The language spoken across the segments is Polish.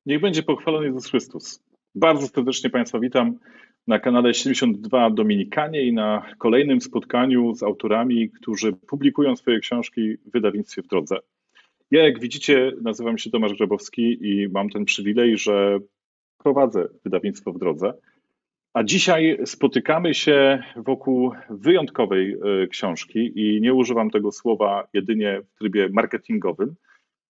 Niech będzie pochwalony Jezus Chrystus. Bardzo serdecznie Państwa witam na kanale 72 Dominikanie i na kolejnym spotkaniu z autorami, którzy publikują swoje książki w wydawnictwie W Drodze. Ja, jak widzicie, nazywam się Tomasz Grabowski i mam ten przywilej, że prowadzę wydawnictwo W Drodze. A dzisiaj spotykamy się wokół wyjątkowej książki i nie używam tego słowa jedynie w trybie marketingowym,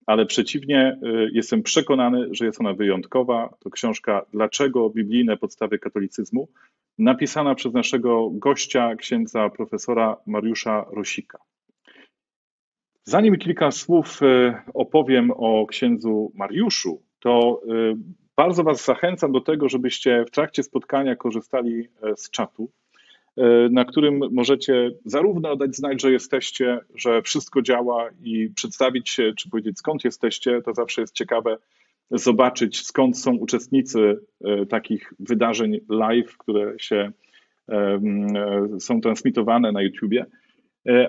ale przeciwnie, jestem przekonany, że jest ona wyjątkowa. To książka Dlaczego biblijne podstawy katolicyzmu, napisana przez naszego gościa, księdza profesora Mariusza Rosika. Zanim kilka słów opowiem o księdzu Mariuszu, to bardzo Was zachęcam do tego, żebyście w trakcie spotkania korzystali z czatu, na którym możecie zarówno dać znać, że jesteście, że wszystko działa i przedstawić się, czy powiedzieć skąd jesteście. To zawsze jest ciekawe zobaczyć, skąd są uczestnicy takich wydarzeń live, które są transmitowane na YouTubie.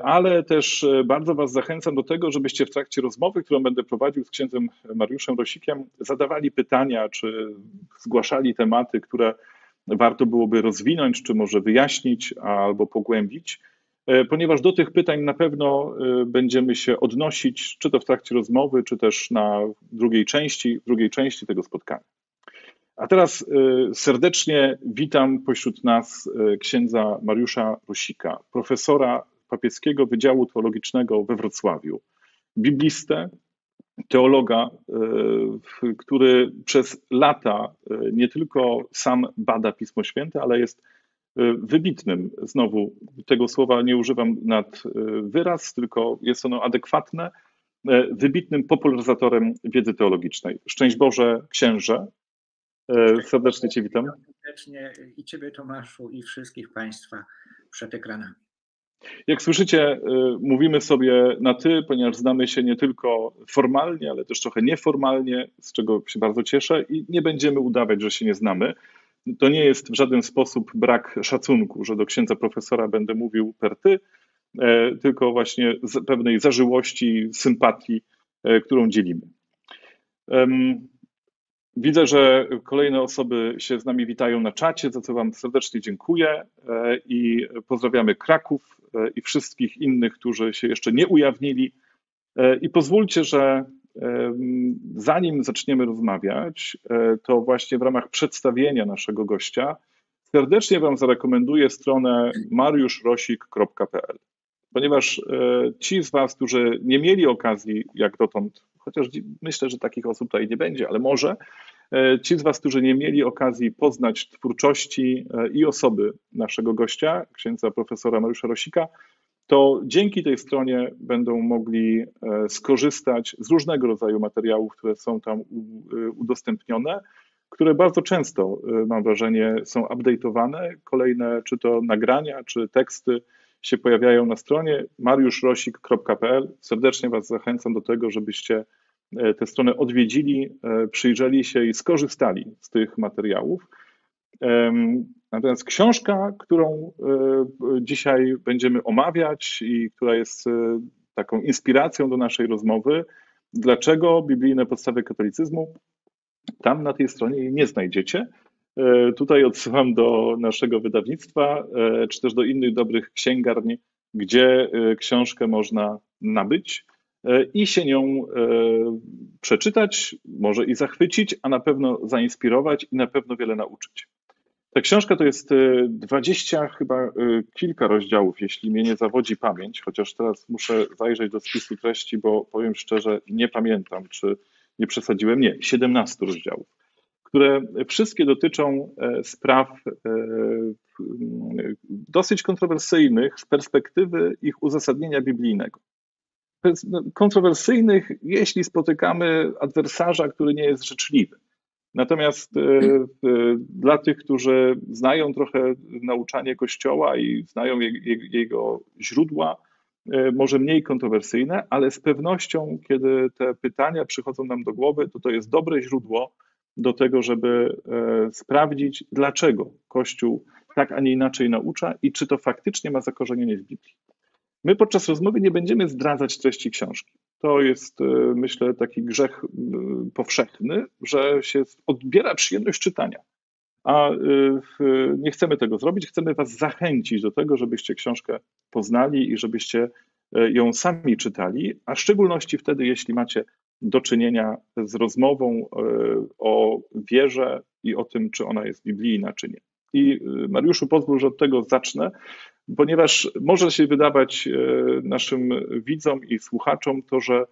Ale też bardzo Was zachęcam do tego, żebyście w trakcie rozmowy, którą będę prowadził z księdzem Mariuszem Rosikiem, zadawali pytania, czy zgłaszali tematy, które warto byłoby rozwinąć, czy może wyjaśnić albo pogłębić, ponieważ do tych pytań na pewno będziemy się odnosić, czy to w trakcie rozmowy, czy też na drugiej części tego spotkania. A teraz serdecznie witam pośród nas księdza Mariusza Rosika, profesora Papieskiego Wydziału Teologicznego we Wrocławiu, biblistę, teologa, który przez lata nie tylko sam bada Pismo Święte, ale jest wybitnym, znowu tego słowa nie używam nad wyraz, tylko jest ono adekwatne, wybitnym popularyzatorem wiedzy teologicznej. Szczęść Boże, księże, serdecznie Cię witam. Serdecznie i Ciebie, Tomaszu, i wszystkich Państwa przed ekranami. Jak słyszycie, mówimy sobie na ty, ponieważ znamy się nie tylko formalnie, ale też trochę nieformalnie, z czego się bardzo cieszę i nie będziemy udawać, że się nie znamy. To nie jest w żaden sposób brak szacunku, że do księdza profesora będę mówił per ty, tylko właśnie z pewnej zażyłości, sympatii, którą dzielimy. Widzę, że kolejne osoby się z nami witają na czacie, za co Wam serdecznie dziękuję i pozdrawiamy Kraków i wszystkich innych, którzy się jeszcze nie ujawnili. I pozwólcie, że zanim zaczniemy rozmawiać, to właśnie w ramach przedstawienia naszego gościa serdecznie Wam zarekomenduję stronę mariuszrosik.pl, ponieważ ci z Was, którzy nie mieli okazji jak dotąd, chociaż myślę, że takich osób tutaj nie będzie, ale może, ci z Was, którzy nie mieli okazji poznać twórczości i osoby naszego gościa, księdza profesora Mariusza Rosika, to dzięki tej stronie będą mogli skorzystać z różnego rodzaju materiałów, które są tam udostępnione, które bardzo często, mam wrażenie, są update'owane. Kolejne, czy to nagrania, czy teksty się pojawiają na stronie mariuszrosik.pl. Serdecznie Was zachęcam do tego, żebyście tę stronę odwiedzili, przyjrzeli się i skorzystali z tych materiałów. Natomiast książka, którą dzisiaj będziemy omawiać i która jest taką inspiracją do naszej rozmowy, Dlaczego biblijne podstawy katolicyzmu, tam na tej stronie jej nie znajdziecie. Tutaj odsyłam do naszego wydawnictwa, czy też do innych dobrych księgarni, gdzie książkę można nabyć i się nią przeczytać, może i zachwycić, a na pewno zainspirować i na pewno wiele nauczyć. Ta książka to jest 20 chyba kilka rozdziałów, jeśli mnie nie zawodzi pamięć, chociaż teraz muszę zajrzeć do spisu treści, bo powiem szczerze, nie pamiętam, czy nie przesadziłem. Nie, 17 rozdziałów, które wszystkie dotyczą spraw dosyć kontrowersyjnych z perspektywy ich uzasadnienia biblijnego. Kontrowersyjnych, jeśli spotykamy adwersarza, który nie jest życzliwy. Natomiast dla tych, którzy znają trochę nauczanie Kościoła i znają jego źródła, może mniej kontrowersyjne, ale z pewnością, kiedy te pytania przychodzą nam do głowy, to jest dobre źródło do tego, żeby sprawdzić, dlaczego Kościół tak, a nie inaczej naucza i czy to faktycznie ma zakorzenienie w Biblii. My podczas rozmowy nie będziemy zdradzać treści książki. To jest, myślę, taki grzech powszechny, że się odbiera przyjemność czytania. A nie chcemy tego zrobić, chcemy Was zachęcić do tego, żebyście książkę poznali i żebyście ją sami czytali, a w szczególności wtedy, jeśli macie do czynienia z rozmową o wierze i o tym, czy ona jest biblijna, czy nie. I Mariuszu, pozwól, że od tego zacznę, ponieważ może się wydawać naszym widzom i słuchaczom to, że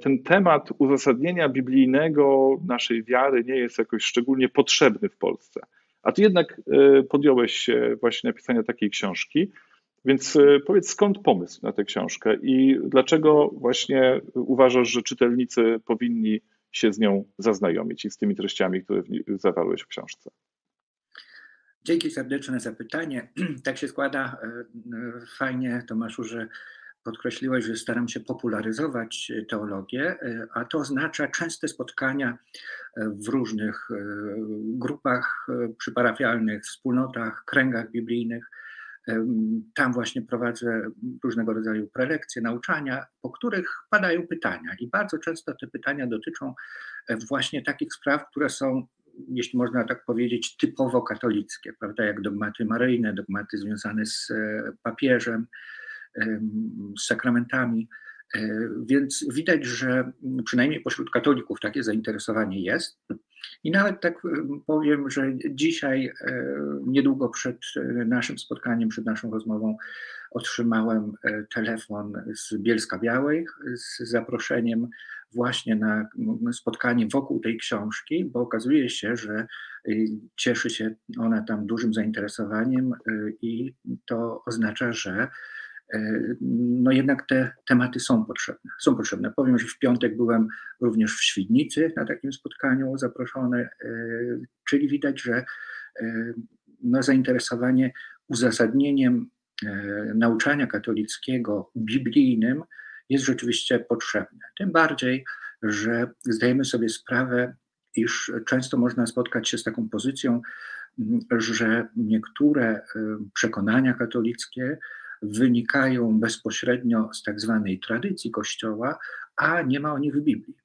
ten temat uzasadnienia biblijnego naszej wiary nie jest jakoś szczególnie potrzebny w Polsce. A ty jednak podjąłeś się właśnie napisania takiej książki, więc powiedz, skąd pomysł na tę książkę i dlaczego właśnie uważasz, że czytelnicy powinni się z nią zaznajomić i z tymi treściami, które zawarłeś w książce? Dzięki serdeczne za pytanie. Tak się składa fajnie, Tomaszu, że podkreśliłeś, że staram się popularyzować teologię, a to oznacza częste spotkania w różnych grupach przyparafialnych, wspólnotach, kręgach biblijnych. Tam właśnie prowadzę różnego rodzaju prelekcje, nauczania, po których padają pytania. I bardzo często te pytania dotyczą właśnie takich spraw, które są, jeśli można tak powiedzieć, typowo katolickie, prawda, jak dogmaty maryjne, dogmaty związane z papieżem, z sakramentami. Więc widać, że przynajmniej pośród katolików takie zainteresowanie jest. I nawet tak powiem, że dzisiaj, niedługo przed naszym spotkaniem, przed naszą rozmową, otrzymałem telefon z Bielska-Białej z zaproszeniem właśnie na spotkanie wokół tej książki, bo okazuje się, że cieszy się ona tam dużym zainteresowaniem i to oznacza, że no jednak te tematy są potrzebne. Są potrzebne. Powiem, że w piątek byłem również w Świdnicy na takim spotkaniu zaproszony, czyli widać, że no zainteresowanie uzasadnieniem nauczania katolickiego biblijnym jest rzeczywiście potrzebne. Tym bardziej, że zdajemy sobie sprawę, iż często można spotkać się z taką pozycją, że niektóre przekonania katolickie wynikają bezpośrednio z tak zwanej tradycji Kościoła, a nie ma o nich w Biblii.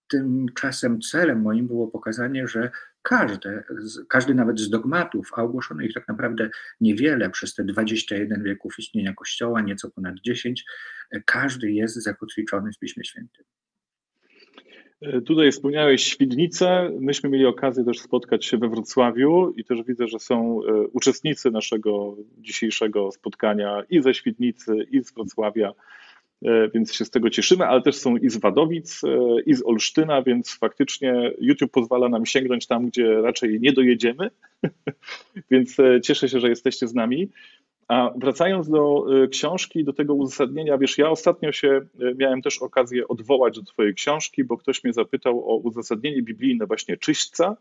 Tymczasem celem moim było pokazanie, że każdy nawet z dogmatów, a ogłoszono ich tak naprawdę niewiele przez te 21 wieków istnienia Kościoła, nieco ponad 10, każdy jest zakotwiczony w Piśmie Świętym. Tutaj wspomniałeś Świdnicę. Myśmy mieli okazję też spotkać się we Wrocławiu i też widzę, że są uczestnicy naszego dzisiejszego spotkania i ze Świdnicy, i z Wrocławia, więc się z tego cieszymy, ale też są i z Wadowic, i z Olsztyna, więc faktycznie YouTube pozwala nam sięgnąć tam, gdzie raczej nie dojedziemy, więc cieszę się, że jesteście z nami. A wracając do książki, do tego uzasadnienia, wiesz, ja ostatnio miałem też okazję odwołać do twojej książki, bo ktoś mnie zapytał o uzasadnienie biblijne właśnie Czyśćca.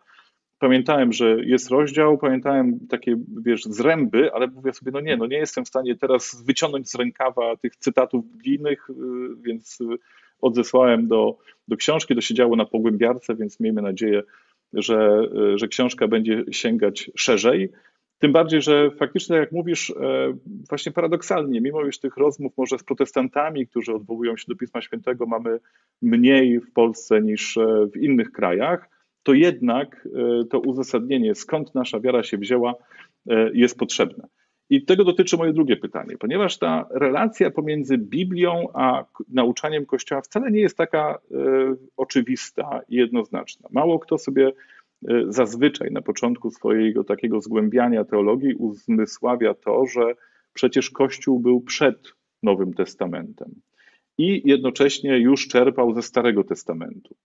Pamiętałem, że jest rozdział, pamiętałem takie, wiesz, zręby, ale mówię sobie, no nie jestem w stanie teraz wyciągnąć z rękawa tych cytatów biblijnych, więc odesłałem do książki, to się działo na pogłębiarce, więc miejmy nadzieję, że książka będzie sięgać szerzej. Tym bardziej, że faktycznie, tak jak mówisz, właśnie paradoksalnie, mimo już tych rozmów może z protestantami, którzy odwołują się do Pisma Świętego, mamy mniej w Polsce niż w innych krajach, to jednak to uzasadnienie, skąd nasza wiara się wzięła, jest potrzebne. I tego dotyczy moje drugie pytanie, ponieważ ta relacja pomiędzy Biblią a nauczaniem Kościoła wcale nie jest taka oczywista i jednoznaczna. Mało kto sobie zazwyczaj na początku swojego takiego zgłębiania teologii uzmysławia to, że przecież Kościół był przed Nowym Testamentem i jednocześnie już czerpał ze Starego Testamentu.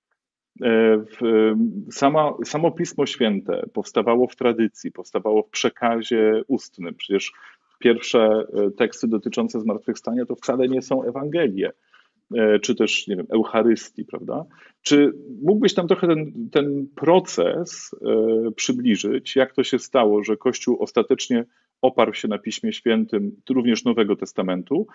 Samo Pismo Święte powstawało w tradycji, powstawało w przekazie ustnym. Przecież pierwsze teksty dotyczące zmartwychwstania to wcale nie są Ewangelie, czy też, nie wiem, Eucharystii, prawda? Czy mógłbyś tam trochę ten proces przybliżyć, jak to się stało, że Kościół ostatecznie oparł się na Piśmie Świętym, również Nowego Testamentu,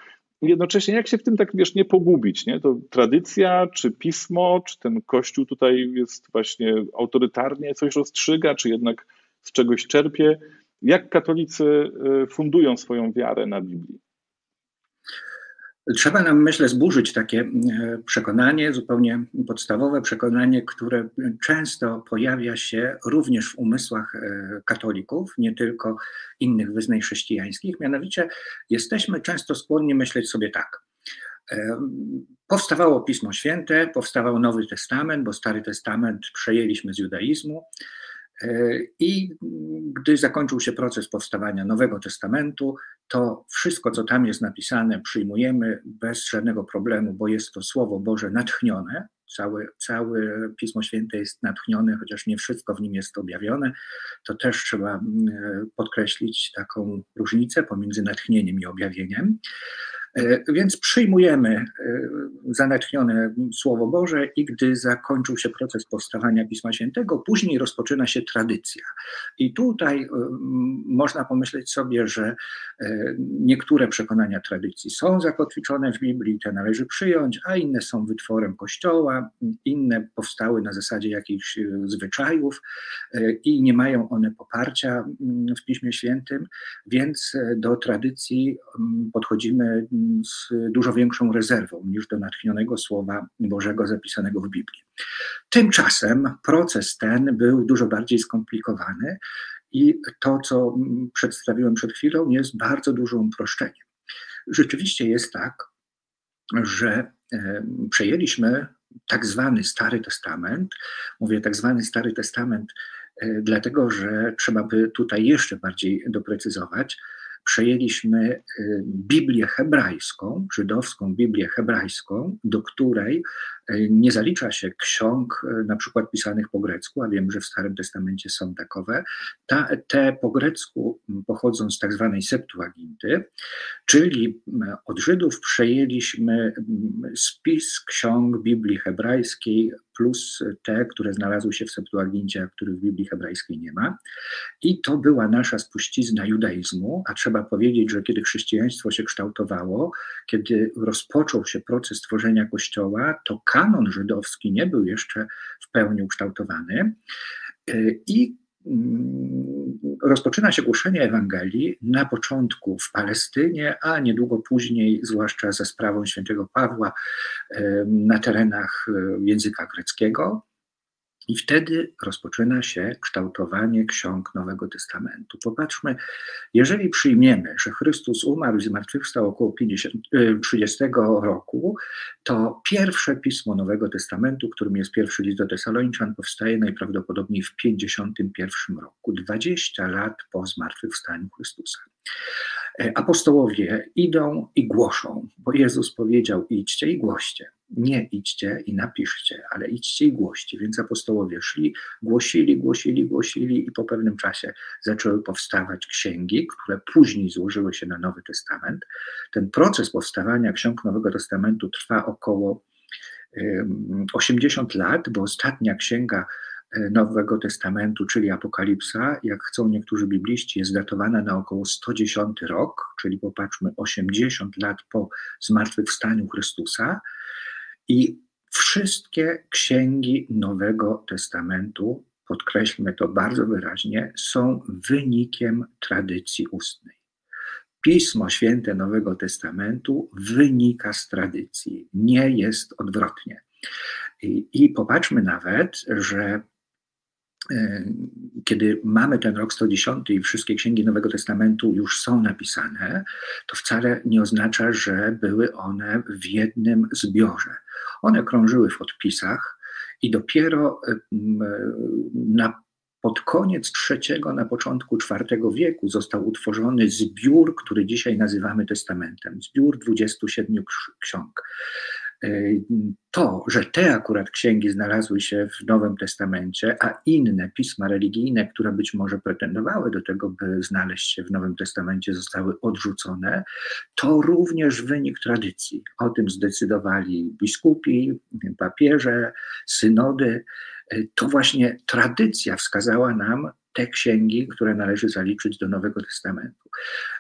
i jednocześnie jak się w tym tak, wiesz, nie pogubić, nie? To tradycja, czy Pismo, czy ten Kościół tutaj jest właśnie autorytarnie coś rozstrzyga, czy jednak z czegoś czerpie? Jak katolicy fundują swoją wiarę na Biblii? Trzeba nam, myślę, zburzyć takie przekonanie, zupełnie podstawowe przekonanie, które często pojawia się również w umysłach katolików, nie tylko innych wyznań chrześcijańskich. Mianowicie jesteśmy często skłonni myśleć sobie tak. Powstawało Pismo Święte, powstawał Nowy Testament, bo Stary Testament przejęliśmy z judaizmu. I gdy zakończył się proces powstawania Nowego Testamentu, to wszystko, co tam jest napisane, przyjmujemy bez żadnego problemu, bo jest to Słowo Boże natchnione. Całe Pismo Święte jest natchnione, chociaż nie wszystko w nim jest objawione. To też trzeba podkreślić taką różnicę pomiędzy natchnieniem i objawieniem. Więc przyjmujemy za natchnione Słowo Boże i gdy zakończył się proces powstawania Pisma Świętego, później rozpoczyna się tradycja. I tutaj można pomyśleć sobie, że niektóre przekonania tradycji są zakotwiczone w Biblii, te należy przyjąć, a inne są wytworem Kościoła, inne powstały na zasadzie jakichś zwyczajów i nie mają one poparcia w Piśmie Świętym, więc do tradycji podchodzimy z dużo większą rezerwą niż do natchnionego Słowa Bożego zapisanego w Biblii. Tymczasem proces ten był dużo bardziej skomplikowany i to, co przedstawiłem przed chwilą, jest bardzo dużym uproszczeniem. Rzeczywiście jest tak, że przejęliśmy tak zwany Stary Testament. Mówię tak zwany Stary Testament, dlatego że trzeba by tutaj jeszcze bardziej doprecyzować. Przejęliśmy Biblię hebrajską, żydowską Biblię hebrajską, do której nie zalicza się ksiąg na przykład pisanych po grecku, a wiem, że w Starym Testamencie są takowe. Te po grecku pochodzą z tak zwanej Septuaginty, czyli od Żydów przejęliśmy spis ksiąg Biblii hebrajskiej plus te, które znalazły się w Septuagincie, a których w Biblii hebrajskiej nie ma. I to była nasza spuścizna judaizmu, a trzeba powiedzieć, że kiedy chrześcijaństwo się kształtowało, kiedy rozpoczął się proces tworzenia Kościoła, to kanon żydowski nie był jeszcze w pełni ukształtowany i rozpoczyna się głoszenie Ewangelii na początku w Palestynie, a niedługo później, zwłaszcza za sprawą świętego Pawła, na terenach języka greckiego. I wtedy rozpoczyna się kształtowanie ksiąg Nowego Testamentu. Popatrzmy, jeżeli przyjmiemy, że Chrystus umarł i zmartwychwstał około 30 roku, to pierwsze pismo Nowego Testamentu, którym jest pierwszy list do Tesaloniczan, powstaje najprawdopodobniej w 51 roku, 20 lat po zmartwychwstaniu Chrystusa. Apostołowie idą i głoszą, bo Jezus powiedział: idźcie i głoście. Nie idźcie i napiszcie, ale idźcie i głoście. Więc apostołowie szli, głosili i po pewnym czasie zaczęły powstawać księgi, które później złożyły się na Nowy Testament. Ten proces powstawania ksiąg Nowego Testamentu trwa około 80 lat, bo ostatnia księga Nowego Testamentu, czyli Apokalipsa, jak chcą niektórzy bibliści, jest datowana na około 110 rok, czyli popatrzmy 80 lat po zmartwychwstaniu Chrystusa. I wszystkie księgi Nowego Testamentu, podkreślmy to bardzo wyraźnie, są wynikiem tradycji ustnej. Pismo Święte Nowego Testamentu wynika z tradycji, nie jest odwrotnie. I popatrzmy nawet, że kiedy mamy ten rok 110 i wszystkie księgi Nowego Testamentu już są napisane, to wcale nie oznacza, że były one w jednym zbiorze. One krążyły w odpisach i dopiero pod koniec III, na początku IV wieku został utworzony zbiór, który dzisiaj nazywamy Testamentem, zbiór 27 ksiąg. To, że te akurat księgi znalazły się w Nowym Testamencie, a inne pisma religijne, które być może pretendowały do tego, by znaleźć się w Nowym Testamencie, zostały odrzucone, to również wynik tradycji. O tym zdecydowali biskupi, papieże, synody. To właśnie tradycja wskazała nam te księgi, które należy zaliczyć do Nowego Testamentu.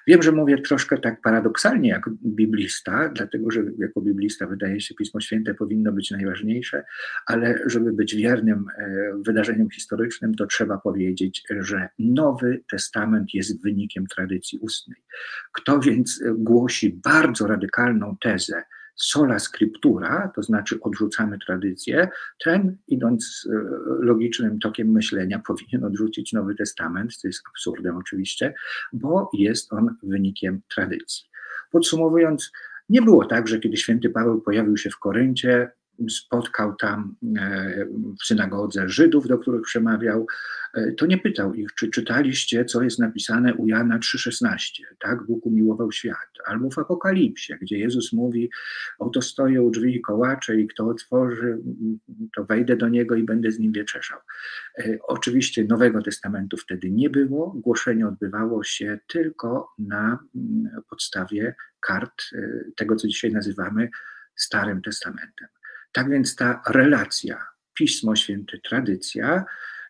Wiem, że mówię troszkę tak paradoksalnie jak biblista, dlatego że jako biblista wydaje się Pismo Święte powinno być najważniejsze, ale żeby być wiernym wydarzeniom historycznym, to trzeba powiedzieć, że Nowy Testament jest wynikiem tradycji ustnej. Kto więc głosi bardzo radykalną tezę sola scriptura, to znaczy odrzucamy tradycję, ten, idąc logicznym tokiem myślenia, powinien odrzucić Nowy Testament, co jest absurdem oczywiście, bo jest on wynikiem tradycji. Podsumowując, nie było tak, że kiedy święty Paweł pojawił się w Koryncie, spotkał tam w synagodze Żydów, do których przemawiał, to nie pytał ich, czy czytaliście, co jest napisane u Jana 3,16, tak, Bóg umiłował świat, albo w Apokalipsie, gdzie Jezus mówi, oto stoję u drzwi i kołaczę i kto otworzy, to wejdę do niego i będę z nim wieczerzał. Oczywiście Nowego Testamentu wtedy nie było, głoszenie odbywało się tylko na podstawie kart tego, co dzisiaj nazywamy Starym Testamentem. Tak więc ta relacja Pismo Święte, tradycja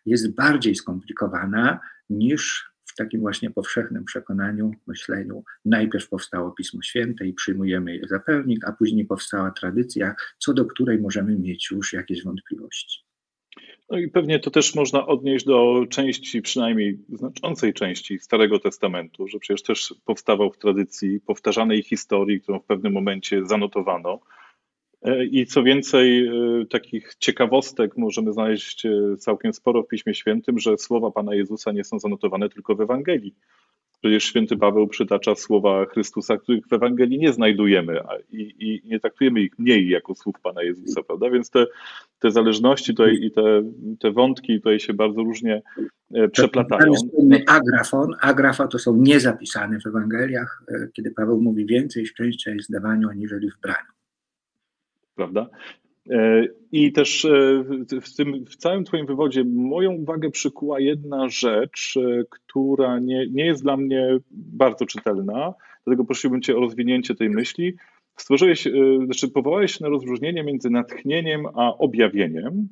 jest bardziej skomplikowana niż w takim właśnie powszechnym przekonaniu, myśleniu. Najpierw powstało Pismo Święte i przyjmujemy je za pewnik, a później powstała tradycja, co do której możemy mieć już jakieś wątpliwości. No i pewnie to też można odnieść do części, przynajmniej znaczącej części Starego Testamentu, że przecież też powstawał w tradycji powtarzanej historii, którą w pewnym momencie zanotowano. I co więcej, takich ciekawostek możemy znaleźć całkiem sporo w Piśmie Świętym, że słowa Pana Jezusa nie są zanotowane tylko w Ewangelii. Przecież święty Paweł przytacza słowa Chrystusa, których w Ewangelii nie znajdujemy i nie traktujemy ich mniej jako słów Pana Jezusa, prawda? Więc te zależności tutaj i te wątki tutaj się bardzo różnie przeplatają. Agrafa to są niezapisane w Ewangeliach, kiedy Paweł mówi więcej szczęścia jest w dawaniu aniżeli w braniu. Prawda? I też w całym Twoim wywodzie moją uwagę przykuła jedna rzecz, która nie jest dla mnie bardzo czytelna, dlatego prosiłbym Cię o rozwinięcie tej myśli. Powołałeś się na rozróżnienie między natchnieniem a objawieniem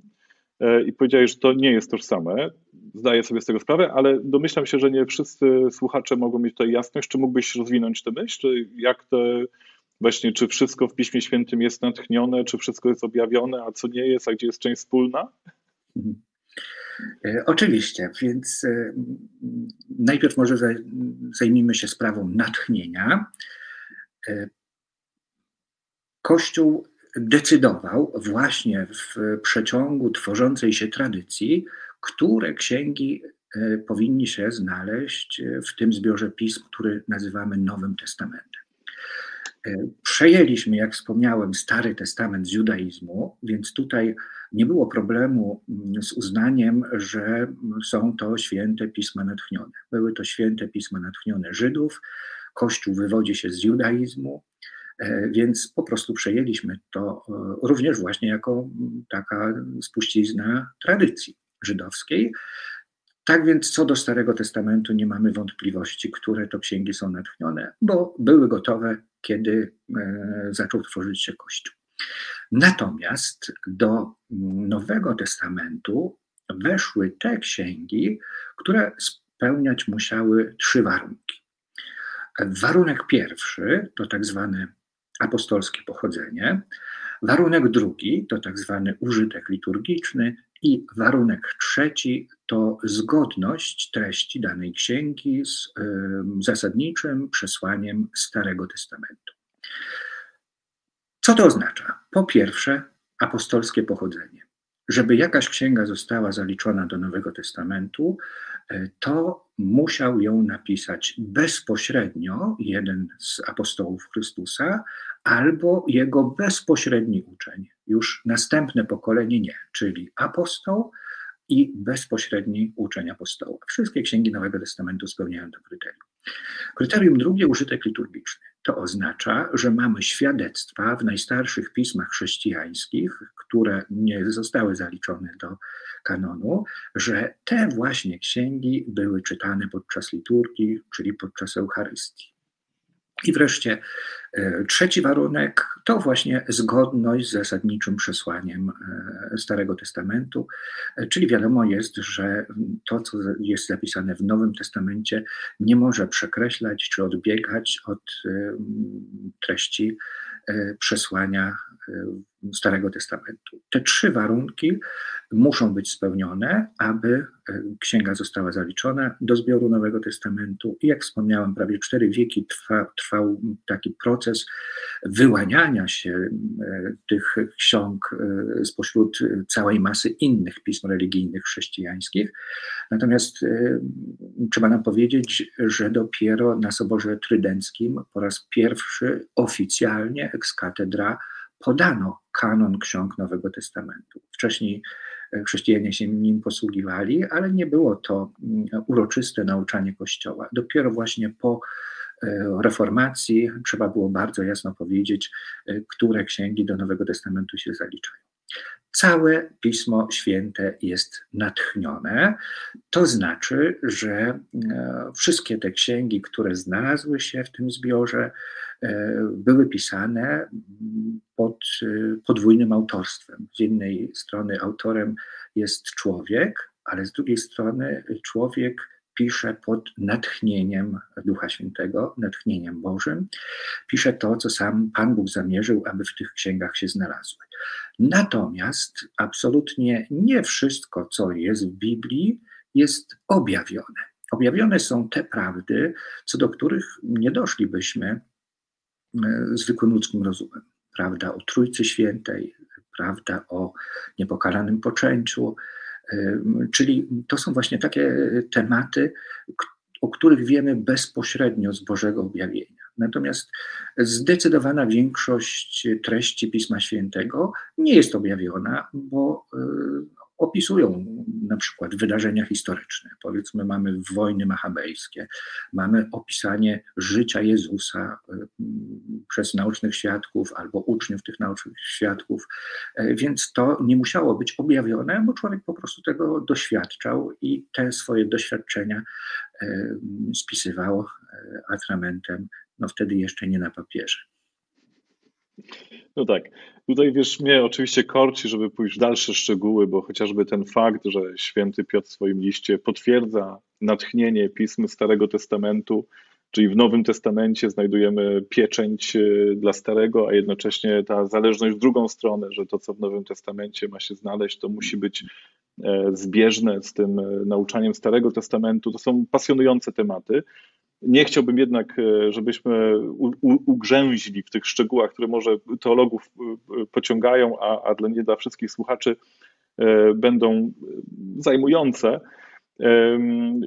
i powiedziałeś, że to nie jest tożsame. Zdaję sobie z tego sprawę, ale domyślam się, że nie wszyscy słuchacze mogą mieć tutaj jasność. Czy mógłbyś rozwinąć tę myśl? Właśnie, czy wszystko w Piśmie Świętym jest natchnione, czy wszystko jest objawione, a co nie jest, a gdzie jest część wspólna? Oczywiście, więc najpierw może zajmijmy się sprawą natchnienia. Kościół decydował właśnie w przeciągu tworzącej się tradycji, które księgi powinni się znaleźć w tym zbiorze pism, który nazywamy Nowym Testamentem. Przejęliśmy, jak wspomniałem, Stary Testament z judaizmu, więc tutaj nie było problemu z uznaniem, że są to święte pisma natchnione. Były to święte pisma natchnione Żydów, Kościół wywodzi się z judaizmu, więc po prostu przejęliśmy to również właśnie jako taka spuścizna tradycji żydowskiej. Tak więc co do Starego Testamentu nie mamy wątpliwości, które to księgi są natchnione, bo były gotowe, kiedy zaczął tworzyć się Kościół. Natomiast do Nowego Testamentu weszły te księgi, które spełniać musiały 3 warunki. Warunek pierwszy to tak zwane apostolskie pochodzenie, warunek drugi to tak zwany użytek liturgiczny i warunek trzeci to zgodność treści danej księgi z zasadniczym przesłaniem Starego Testamentu. Co to oznacza? Po pierwsze, apostolskie pochodzenie. Żeby jakaś księga została zaliczona do Nowego Testamentu, to musiał ją napisać bezpośrednio jeden z apostołów Chrystusa albo jego bezpośredni uczeń. Już następne pokolenie nie, czyli apostoł i bezpośredni uczeń apostoła. Wszystkie księgi Nowego Testamentu spełniają to kryterium. Kryterium drugie, użytek liturgiczny. To oznacza, że mamy świadectwa w najstarszych pismach chrześcijańskich, które nie zostały zaliczone do kanonu, że te właśnie księgi były czytane podczas liturgii, czyli podczas Eucharystii. I wreszcie trzeci warunek to właśnie zgodność z zasadniczym przesłaniem Starego Testamentu, czyli wiadomo jest, że to, co jest zapisane w Nowym Testamencie, nie może przekreślać czy odbiegać od treści przesłania Starego Testamentu. Te trzy warunki muszą być spełnione, aby księga została zaliczona do zbioru Nowego Testamentu. I jak wspomniałem, prawie 4 wieki trwał taki proces wyłaniania się tych ksiąg spośród całej masy innych pism religijnych chrześcijańskich. Natomiast trzeba nam powiedzieć, że dopiero na Soborze Trydenckim po raz pierwszy oficjalnie ex cathedra podano kanon ksiąg Nowego Testamentu. Wcześniej chrześcijanie się nim posługiwali, ale nie było to uroczyste nauczanie Kościoła. Dopiero właśnie po reformacji trzeba było bardzo jasno powiedzieć, które księgi do Nowego Testamentu się zaliczają. Całe Pismo Święte jest natchnione, to znaczy, że wszystkie te księgi, które znalazły się w tym zbiorze, były pisane pod podwójnym autorstwem. Z jednej strony autorem jest człowiek, ale z drugiej strony człowiek pisze pod natchnieniem Ducha Świętego, natchnieniem Bożym. Pisze to, co sam Pan Bóg zamierzył, aby w tych księgach się znalazły. Natomiast absolutnie nie wszystko, co jest w Biblii, jest objawione. Objawione są te prawdy, co do których nie doszlibyśmy zwykłym ludzkim rozumem. Prawda o Trójcy Świętej, prawda o niepokalanym poczęciu, czyli to są właśnie takie tematy, o których wiemy bezpośrednio z Bożego objawienia. Natomiast zdecydowana większość treści Pisma Świętego nie jest objawiona, bo opisują na przykład wydarzenia historyczne. Powiedzmy, mamy wojny machabejskie, mamy opisanie życia Jezusa przez naocznych świadków albo uczniów tych naocznych świadków, więc to nie musiało być objawione, bo człowiek po prostu tego doświadczał i te swoje doświadczenia spisywał atramentem, no wtedy jeszcze nie na papierze. No tak, tutaj wiesz, mnie oczywiście korci, żeby pójść w dalsze szczegóły, bo chociażby ten fakt, że święty Piotr w swoim liście potwierdza natchnienie pism Starego Testamentu, czyli w Nowym Testamencie znajdujemy pieczęć dla Starego, a jednocześnie ta zależność w drugą stronę, że to, co w Nowym Testamencie ma się znaleźć, to musi być zbieżne z tym nauczaniem Starego Testamentu. To są pasjonujące tematy. Nie chciałbym jednak, żebyśmy ugrzęźli w tych szczegółach, które może teologów pociągają, a nie dla wszystkich słuchaczy będą zajmujące.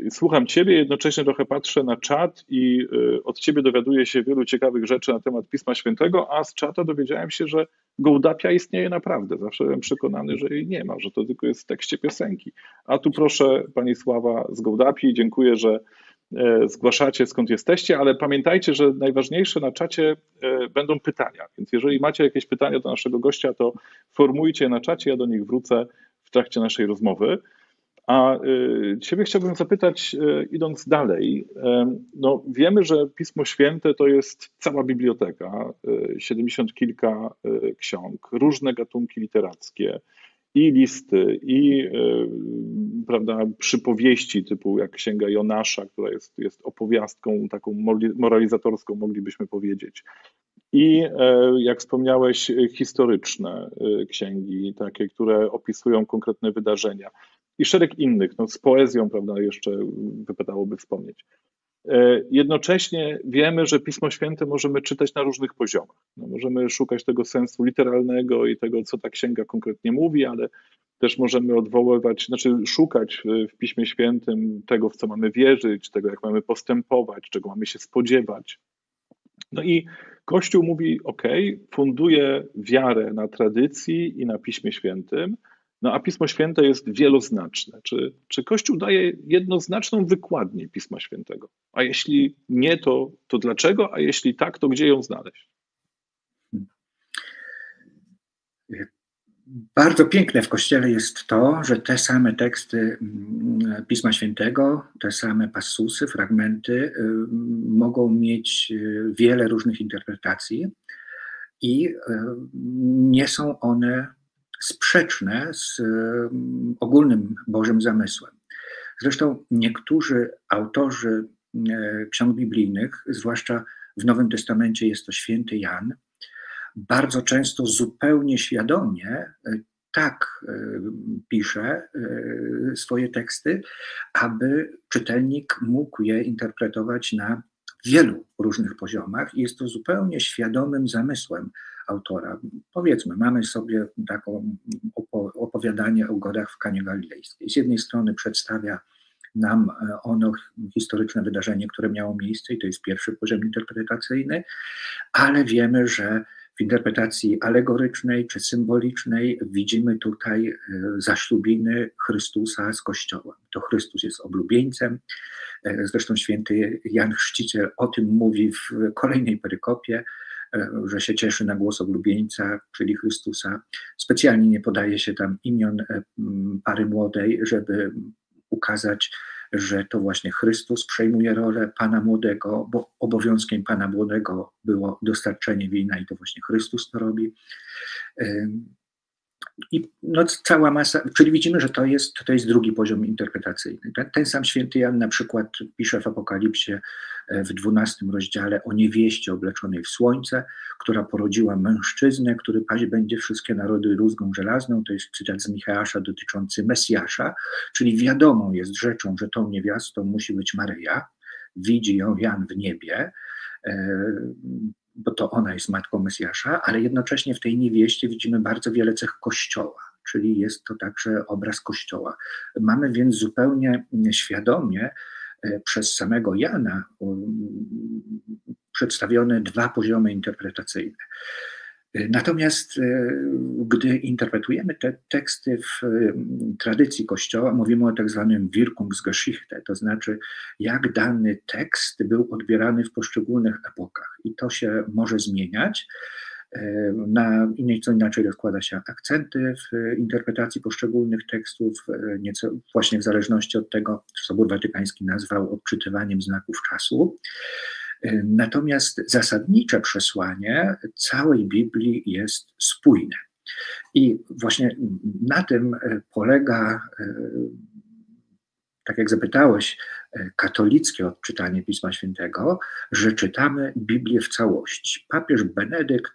Słucham Ciebie, jednocześnie trochę patrzę na czat i od Ciebie dowiaduję się wielu ciekawych rzeczy na temat Pisma Świętego, a z czata dowiedziałem się, że Gołdapia istnieje naprawdę. Zawsze byłem przekonany, że jej nie ma, że to tylko jest w tekście piosenki. A tu proszę Pani Sława z Gołdapii, dziękuję, że zgłaszacie, skąd jesteście, ale pamiętajcie, że najważniejsze na czacie będą pytania, więc jeżeli macie jakieś pytania do naszego gościa, to formujcie je na czacie, ja do nich wrócę w trakcie naszej rozmowy. A Ciebie chciałbym zapytać, idąc dalej, no wiemy, że Pismo Święte to jest cała biblioteka, 70 kilka ksiąg, różne gatunki literackie, i listy, i prawda, przypowieści typu jak Księga Jonasza, która jest opowiastką taką moralizatorską, moglibyśmy powiedzieć. I jak wspomniałeś, historyczne księgi, takie, które opisują konkretne wydarzenia. I szereg innych, no z poezją, prawda, jeszcze wypadałoby wspomnieć. Jednocześnie wiemy, że Pismo Święte możemy czytać na różnych poziomach. No, możemy szukać tego sensu literalnego i tego, co ta księga konkretnie mówi, ale też możemy odwoływać, znaczy szukać w Piśmie Świętym tego, w co mamy wierzyć, tego, jak mamy postępować, czego mamy się spodziewać. No i Kościół mówi, ok, funduje wiarę na tradycji i na Piśmie Świętym, no a Pismo Święte jest wieloznaczne. Czy Kościół daje jednoznaczną wykładnię Pisma Świętego? A jeśli nie, to dlaczego? A jeśli tak, to gdzie ją znaleźć? Bardzo piękne w Kościele jest to, że te same teksty Pisma Świętego, te same passusy, fragmenty mogą mieć wiele różnych interpretacji i nie są one sprzeczne z ogólnym Bożym zamysłem. Zresztą niektórzy autorzy ksiąg biblijnych, zwłaszcza w Nowym Testamencie jest to święty Jan, bardzo często zupełnie świadomie tak pisze swoje teksty, aby czytelnik mógł je interpretować na wielu różnych poziomach i jest to zupełnie świadomym zamysłem autora. Powiedzmy, mamy sobie taką opowiadanie o godach w Kanie Galilejskiej. Z jednej strony przedstawia nam ono historyczne wydarzenie, które miało miejsce i to jest pierwszy poziom interpretacyjny, ale wiemy, że w interpretacji alegorycznej czy symbolicznej widzimy tutaj zaślubiny Chrystusa z Kościołem. To Chrystus jest oblubieńcem. Zresztą święty Jan Chrzciciel o tym mówi w kolejnej perykopie, że się cieszy na głos oblubieńca, czyli Chrystusa. Specjalnie nie podaje się tam imion pary młodej, żeby ukazać, że to właśnie Chrystus przejmuje rolę Pana Młodego, bo obowiązkiem Pana Młodego było dostarczenie wina i to właśnie Chrystus to robi. I no, cała masa, czyli widzimy, że to jest drugi poziom interpretacyjny. Ten sam święty Jan na przykład pisze w Apokalipsie w 12 rozdziale o niewieście obleczonej w słońce, która porodziła mężczyznę, który paść będzie wszystkie narody rózgą żelazną. To jest cytat z Micheasza dotyczący Mesjasza, czyli wiadomą jest rzeczą, że tą niewiastą musi być Maryja. Widzi ją Jan w niebie, bo to ona jest matką Mesjasza, ale jednocześnie w tej niewieście widzimy bardzo wiele cech Kościoła, czyli jest to także obraz Kościoła. Mamy więc zupełnie świadomie przez samego Jana przedstawione dwa poziomy interpretacyjne. Natomiast gdy interpretujemy te teksty w tradycji Kościoła, mówimy o tak zwanym Wirkungsgeschichte, to znaczy jak dany tekst był odbierany w poszczególnych epokach. I to się może zmieniać. Nieco inaczej rozkłada się akcenty w interpretacji poszczególnych tekstów, nieco właśnie w zależności od tego, co Sobór Watykański nazwał odczytywaniem znaków czasu. Natomiast zasadnicze przesłanie całej Biblii jest spójne. I właśnie na tym polega, tak jak zapytałeś, katolickie odczytanie Pisma Świętego, że czytamy Biblię w całości. Papież Benedykt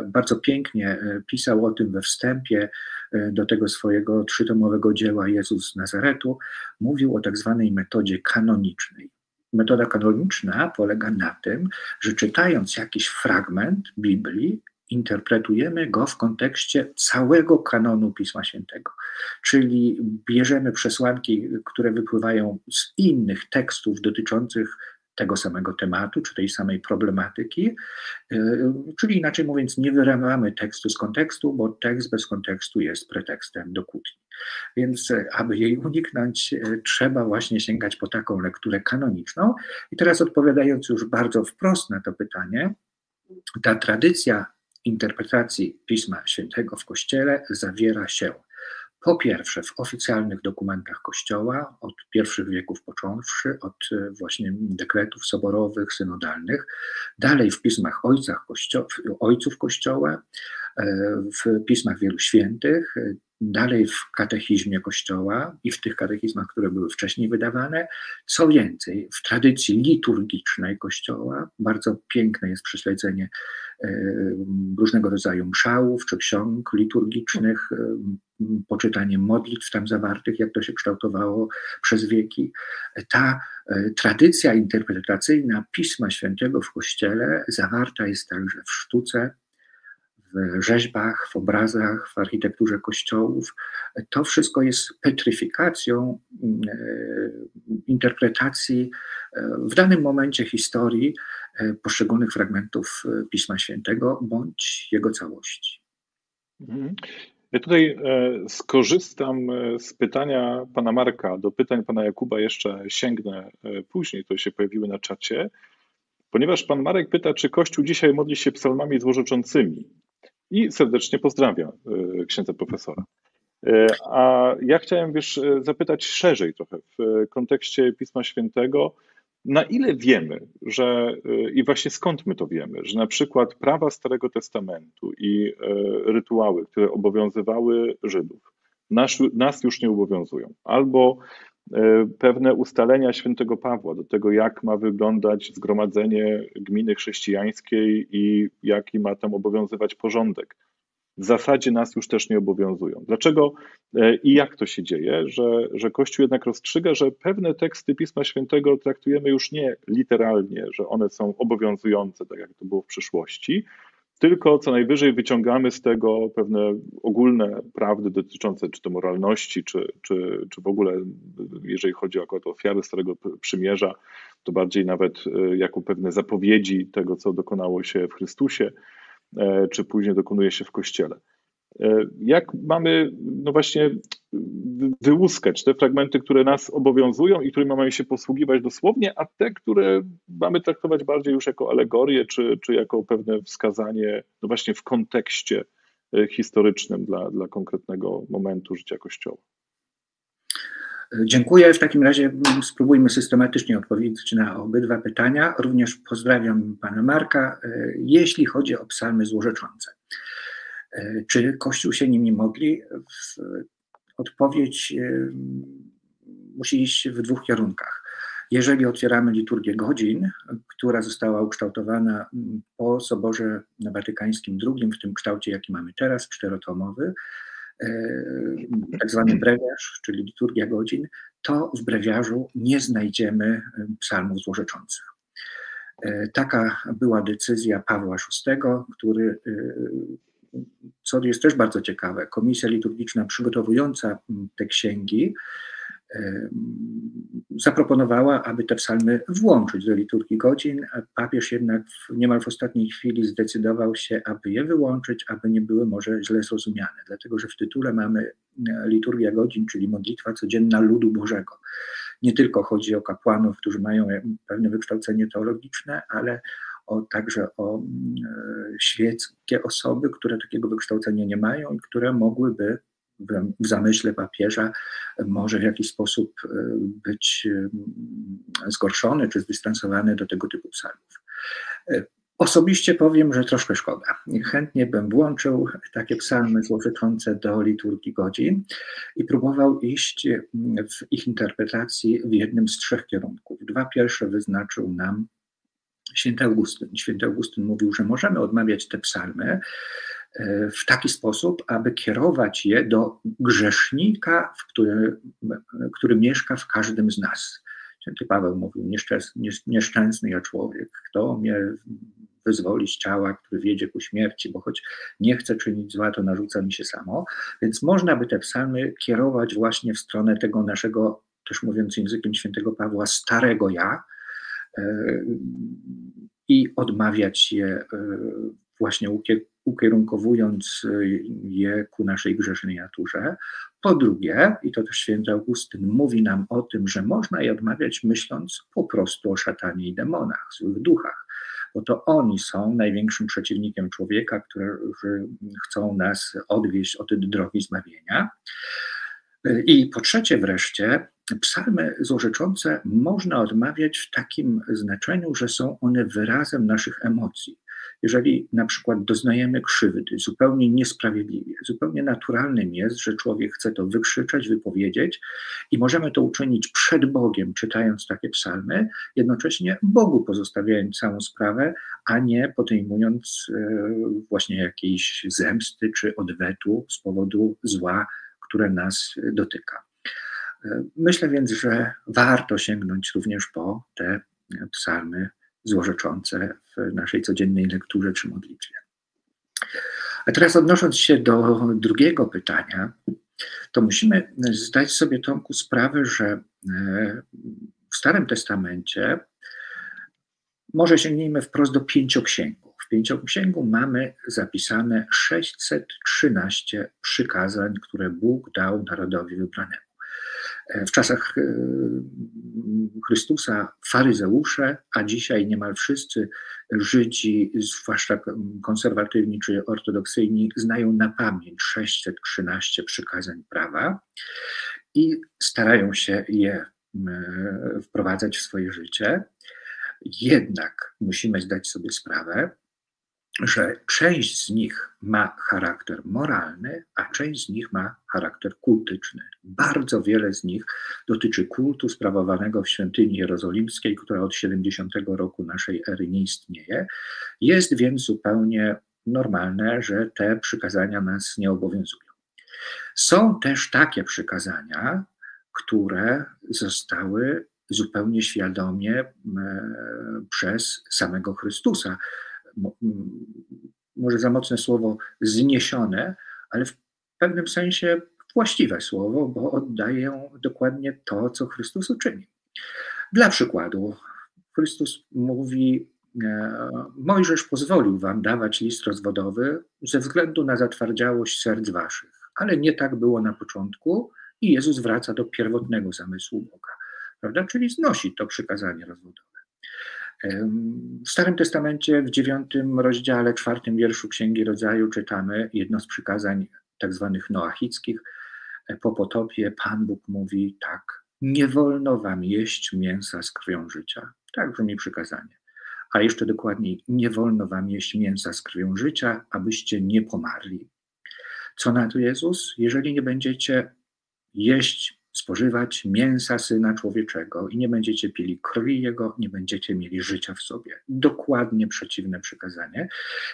bardzo pięknie pisał o tym we wstępie do tego swojego 3-tomowego dzieła Jezus z Nazaretu. Mówił o tak zwanej metodzie kanonicznej. Metoda kanoniczna polega na tym, że czytając jakiś fragment Biblii, interpretujemy go w kontekście całego kanonu Pisma Świętego. Czyli bierzemy przesłanki, które wypływają z innych tekstów dotyczących tego samego tematu, czy tej samej problematyki, czyli inaczej mówiąc, nie wyrywamy tekstu z kontekstu, bo tekst bez kontekstu jest pretekstem do kłótni. Więc aby jej uniknąć, trzeba właśnie sięgać po taką lekturę kanoniczną. I teraz odpowiadając już bardzo wprost na to pytanie, ta tradycja interpretacji Pisma Świętego w Kościele zawiera się po pierwsze w oficjalnych dokumentach Kościoła, od pierwszych wieków począwszy, od właśnie dekretów soborowych, synodalnych, dalej w pismach ojców Kościoła, w pismach wielu świętych, dalej w katechizmie Kościoła i w tych katechizmach, które były wcześniej wydawane. Co więcej, w tradycji liturgicznej Kościoła bardzo piękne jest prześledzenie różnego rodzaju mszałów czy ksiąg liturgicznych, poczytanie modlitw tam zawartych, jak to się kształtowało przez wieki. Ta tradycja interpretacyjna Pisma Świętego w Kościele zawarta jest także w sztuce, w rzeźbach, w obrazach, w architekturze kościołów. To wszystko jest petryfikacją interpretacji w danym momencie historii poszczególnych fragmentów Pisma Świętego bądź jego całości. Ja tutaj skorzystam z pytania pana Marka. Do pytań pana Jakuba jeszcze sięgnę później, to się pojawiły na czacie, ponieważ pan Marek pyta, czy Kościół dzisiaj modli się psalmami złorzeczącymi. i serdecznie pozdrawia księdza profesora. A ja chciałem, zapytać szerzej trochę w kontekście Pisma Świętego, na ile wiemy, i właśnie skąd my to wiemy, że na przykład prawa Starego Testamentu i rytuały, które obowiązywały Żydów, nas już nie obowiązują, albo pewne ustalenia świętego Pawła do tego, jak ma wyglądać zgromadzenie gminy chrześcijańskiej i jaki ma tam obowiązywać porządek, w zasadzie nas już też nie obowiązują. Dlaczego i jak to się dzieje, że Kościół jednak rozstrzyga, że pewne teksty Pisma Świętego traktujemy już nie literalnie, że one są obowiązujące, tak jak to było w przyszłości, tylko co najwyżej wyciągamy z tego pewne ogólne prawdy dotyczące czy to moralności, czy w ogóle, jeżeli chodzi akurat o ofiary Starego Przymierza, to bardziej nawet jako pewne zapowiedzi tego, co dokonało się w Chrystusie, czy później dokonuje się w Kościele. Jak mamy, no właśnie, wyłuskać te fragmenty, które nas obowiązują i którymi mamy się posługiwać dosłownie, a te, które mamy traktować bardziej już jako alegorię, czy jako pewne wskazanie, no właśnie w kontekście historycznym dla konkretnego momentu życia Kościoła? Dziękuję. W takim razie spróbujmy systematycznie odpowiedzieć na obydwa pytania. Również pozdrawiam pana Marka. Jeśli chodzi o psalmy złorzeczące, czy Kościół się nimi modli? Odpowiedź musi iść w dwóch kierunkach. Jeżeli otwieramy liturgię godzin, która została ukształtowana po Soborze Watykańskim II, w tym kształcie, jaki mamy teraz, 4-tomowy, tak zwany brewiarz, czyli liturgia godzin, to w brewiarzu nie znajdziemy psalmów złorzeczących. Taka była decyzja Pawła VI, który, co jest też bardzo ciekawe, komisja liturgiczna przygotowująca te księgi zaproponowała, aby te psalmy włączyć do liturgii godzin, a papież jednak niemal w ostatniej chwili zdecydował się, aby je wyłączyć, aby nie były może źle zrozumiane, dlatego że w tytule mamy liturgia godzin, czyli modlitwa codzienna ludu Bożego. Nie tylko chodzi o kapłanów, którzy mają pewne wykształcenie teologiczne, ale także o świeckie osoby, które takiego wykształcenia nie mają i które mogłyby w zamyśle papieża może w jakiś sposób być zgorszony czy zdystansowany do tego typu psalmów. Osobiście powiem, że troszkę szkoda. Chętnie bym włączył takie psalmy złorzeczące do liturgii godzin i próbował iść w ich interpretacji w jednym z trzech kierunków. Dwa pierwsze wyznaczył nam święty Augustyn. Święty Augustyn mówił, że możemy odmawiać te psalmy w taki sposób, aby kierować je do grzesznika, który mieszka w każdym z nas. Święty Paweł mówił, nieszczęsny ja człowiek, kto mnie wyzwoli z ciała, który wiedzie ku śmierci, bo choć nie chce czynić zła, to narzuca mi się samo. Więc można by te psalmy kierować właśnie w stronę tego naszego, też mówiąc językiem świętego Pawła, starego ja i odmawiać je właśnie ukierunkowując je ku naszej grzesznej naturze. Po drugie, i to też święty Augustyn mówi nam o tym, że można je odmawiać myśląc po prostu o szatanie i demonach, złych duchach, bo to oni są największym przeciwnikiem człowieka, którzy chcą nas odwieźć od drogi zbawienia. I po trzecie wreszcie, psalmy złorzeczące można odmawiać w takim znaczeniu, że są one wyrazem naszych emocji. Jeżeli na przykład doznajemy krzywdy zupełnie niesprawiedliwie, zupełnie naturalnym jest, że człowiek chce to wykrzyczeć, wypowiedzieć i możemy to uczynić przed Bogiem, czytając takie psalmy, jednocześnie Bogu pozostawiając całą sprawę, a nie podejmując właśnie jakiejś zemsty czy odwetu z powodu zła, które nas dotyka. Myślę więc, że warto sięgnąć również po te psalmy złorzeczące w naszej codziennej lekturze czy modlitwie. A teraz odnosząc się do drugiego pytania, to musimy zdać sobie, Tomku, sprawę, że w Starym Testamencie, może sięgnijmy wprost do Pięcioksięgu. W Pięcioksięgu mamy zapisane 613 przykazań, które Bóg dał narodowi wybranemu. W czasach Chrystusa faryzeusze, a dzisiaj niemal wszyscy Żydzi, zwłaszcza konserwatywni czy ortodoksyjni, znają na pamięć 613 przykazań prawa i starają się je wprowadzać w swoje życie. Jednak musimy zdać sobie sprawę, że część z nich ma charakter moralny, a część z nich ma charakter kultyczny. Bardzo wiele z nich dotyczy kultu sprawowanego w świątyni jerozolimskiej, która od 70 roku naszej ery nie istnieje. Jest więc zupełnie normalne, że te przykazania nas nie obowiązują. Są też takie przykazania, które zostały zupełnie świadomie przez samego Chrystusa, może za mocne słowo, zniesione, ale w pewnym sensie właściwe słowo, bo oddają dokładnie to, co Chrystus uczynił. Dla przykładu, Chrystus mówi: Mojżesz pozwolił wam dawać list rozwodowy ze względu na zatwardziałość serc waszych, ale nie tak było na początku i Jezus wraca do pierwotnego zamysłu Boga, prawda? Czyli znosi to przykazanie rozwodowe. W Starym Testamencie w 9 rozdziale, 4 wierszu Księgi Rodzaju czytamy jedno z przykazań tak zwanych noachickich. Po potopie Pan Bóg mówi tak: nie wolno wam jeść mięsa z krwią życia. Tak brzmi przykazanie. A jeszcze dokładniej, nie wolno wam jeść mięsa z krwią życia, abyście nie pomarli. Co na to Jezus? Jeżeli nie będziecie jeść, spożywać mięsa Syna Człowieczego i nie będziecie pili krwi Jego, nie będziecie mieli życia w sobie. Dokładnie przeciwne przykazanie.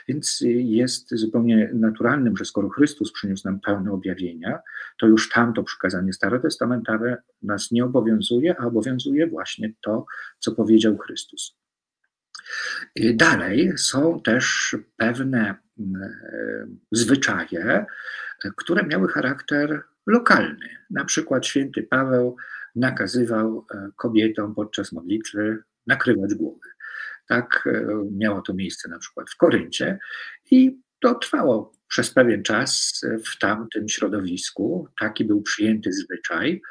Więc jest zupełnie naturalnym, że skoro Chrystus przyniósł nam pełne objawienia, to już tamto przykazanie starotestamentowe nas nie obowiązuje, a obowiązuje właśnie to, co powiedział Chrystus. Dalej są też pewne zwyczaje, które miały charakter lokalny. Na przykład święty Paweł nakazywał kobietom podczas modlitwy nakrywać głowy. Tak miało to miejsce na przykład w Koryncie i to trwało przez pewien czas w tamtym środowisku. Taki był przyjęty zwyczaj.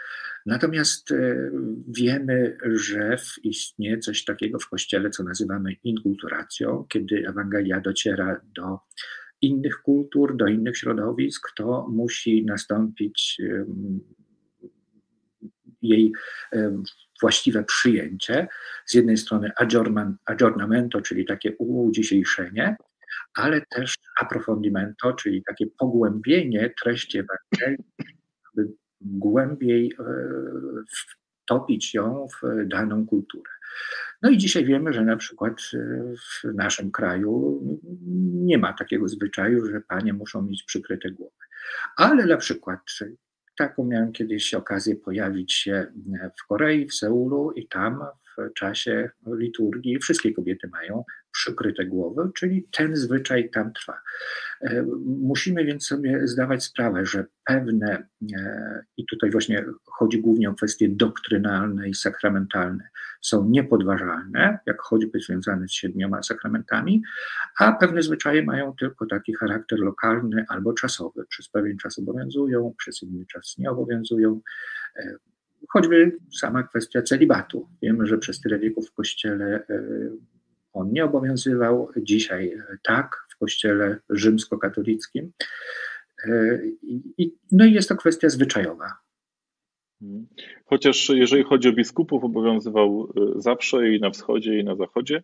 Natomiast wiemy, że istnieje coś takiego w Kościele, co nazywamy inkulturacją, kiedy Ewangelia dociera do innych kultur, do innych środowisk, to musi nastąpić jej właściwe przyjęcie. Z jednej strony aggiornamento, czyli takie udziesiejszenie, ale też approfondimento, czyli takie pogłębienie treści Ewangelii, aby głębiej wtopić ją w daną kulturę. No i dzisiaj wiemy, że na przykład w naszym kraju nie ma takiego zwyczaju, że panie muszą mieć przykryte głowy. Ale na przykład taką miałem kiedyś okazję pojawić się w Korei, w Seulu i tam w czasie liturgii wszystkie kobiety mają przykryte głowy, czyli ten zwyczaj tam trwa. Musimy więc sobie zdawać sprawę, że pewne, i tutaj właśnie chodzi głównie o kwestie doktrynalne i sakramentalne, są niepodważalne, jak choćby związane z 7 sakramentami, a pewne zwyczaje mają tylko taki charakter lokalny albo czasowy. Przez pewien czas obowiązują, przez inny czas nie obowiązują. Choćby sama kwestia celibatu. Wiemy, że przez tyle wieków w Kościele on nie obowiązywał, dzisiaj tak, w Kościele rzymskokatolickim. No i jest to kwestia zwyczajowa. Chociaż jeżeli chodzi o biskupów, obowiązywał zawsze i na wschodzie, i na zachodzie,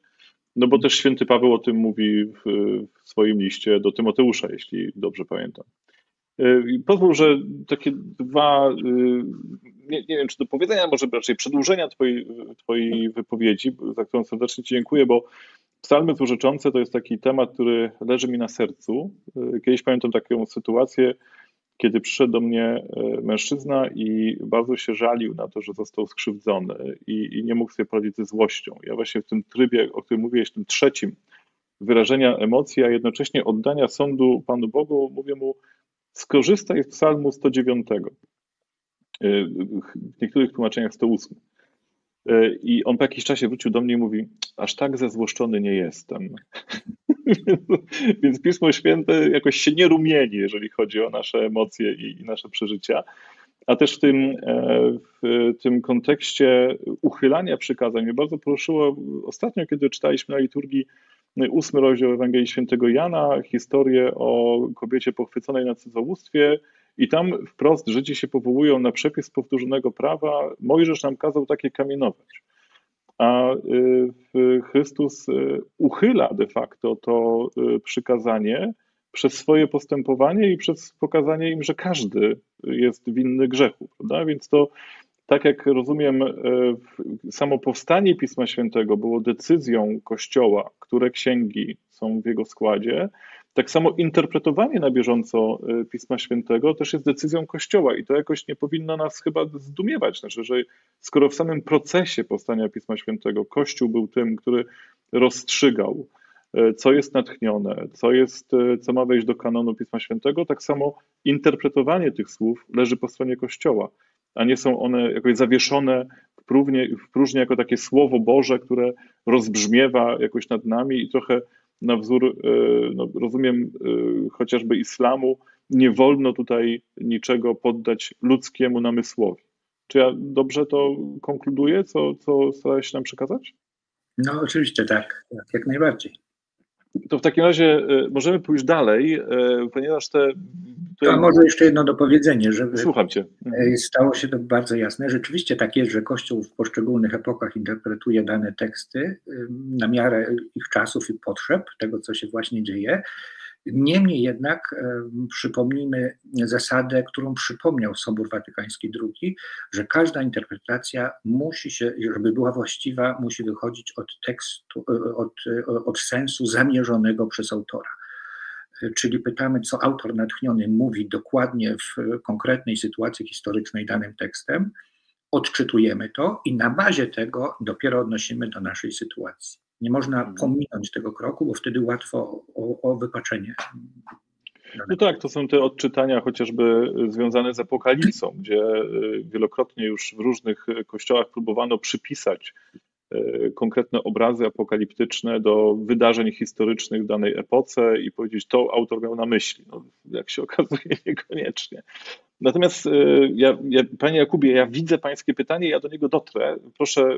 no bo też święty Paweł o tym mówi w swoim liście do Tymoteusza, jeśli dobrze pamiętam. Pozwól, że takie dwa, nie wiem czy do powiedzenia, może raczej przedłużenia twojej wypowiedzi, za którą serdecznie ci dziękuję, bo psalmy złorzeczące to jest taki temat, który leży mi na sercu. Kiedyś pamiętam taką sytuację, kiedy przyszedł do mnie mężczyzna i bardzo się żalił na to, że został skrzywdzony i nie mógł sobie poradzić ze złością. Ja właśnie w tym trybie, o którym mówiłeś, tym trzecim, wyrażenia emocji, a jednocześnie oddania sądu Panu Bogu, mówię mu: skorzystaj z psalmu 109. W niektórych tłumaczeniach 108. I on po jakimś czasie wrócił do mnie i mówi: aż tak zezłoszczony nie jestem. Więc Pismo Święte jakoś się nie rumieni, jeżeli chodzi o nasze emocje i nasze przeżycia. A też w tym kontekście uchylania przykazań mnie bardzo poruszyło ostatnio, kiedy czytaliśmy na liturgii 8 rozdział Ewangelii Świętego Jana, historię o kobiecie pochwyconej na cudzołóstwie i tam wprost Żydzi się powołują na przepis powtórzonego prawa. Mojżesz nam kazał takie kamienować. A Chrystus uchyla de facto to przykazanie przez swoje postępowanie i przez pokazanie im, że każdy jest winny grzechu, prawda? Więc to, tak jak rozumiem, samo powstanie Pisma Świętego było decyzją Kościoła, które księgi są w jego składzie, tak samo interpretowanie na bieżąco Pisma Świętego też jest decyzją Kościoła i to jakoś nie powinno nas chyba zdumiewać. Znaczy, że skoro w samym procesie powstania Pisma Świętego Kościół był tym, który rozstrzygał, co jest natchnione, co ma wejść do kanonu Pisma Świętego, tak samo interpretowanie tych słów leży po stronie Kościoła, a nie są one jakoś zawieszone w próżni jako takie Słowo Boże, które rozbrzmiewa jakoś nad nami i trochę na wzór, no, rozumiem, chociażby islamu, nie wolno tutaj niczego poddać ludzkiemu namysłowi. Czy ja dobrze to konkluduję, co starałeś się nam przekazać? No oczywiście tak, jak najbardziej. To w takim razie możemy pójść dalej, ponieważ To może jeszcze jedno dopowiedzenie, żeby Słucham cię. Stało się to bardzo jasne. Rzeczywiście tak jest, że Kościół w poszczególnych epokach interpretuje dane teksty na miarę ich czasów i potrzeb, tego co się właśnie dzieje. Niemniej jednak przypomnijmy zasadę, którą przypomniał Sobór Watykański II, że każda interpretacja musi się, żeby była właściwa, musi wychodzić od tekstu, od sensu zamierzonego przez autora. Czyli pytamy, co autor natchniony mówi dokładnie w konkretnej sytuacji historycznej danym tekstem, odczytujemy to i na bazie tego dopiero odnosimy do naszej sytuacji. Nie można pominąć tego kroku, bo wtedy łatwo o wypaczenie. No tak, to są te odczytania chociażby związane z apokalipsą, gdzie wielokrotnie już w różnych kościołach próbowano przypisać konkretne obrazy apokaliptyczne do wydarzeń historycznych w danej epoce i powiedzieć, to autor miał na myśli. No, jak się okazuje, niekoniecznie. Natomiast Panie Jakubie, ja widzę Pańskie pytanie, ja do niego dotrę.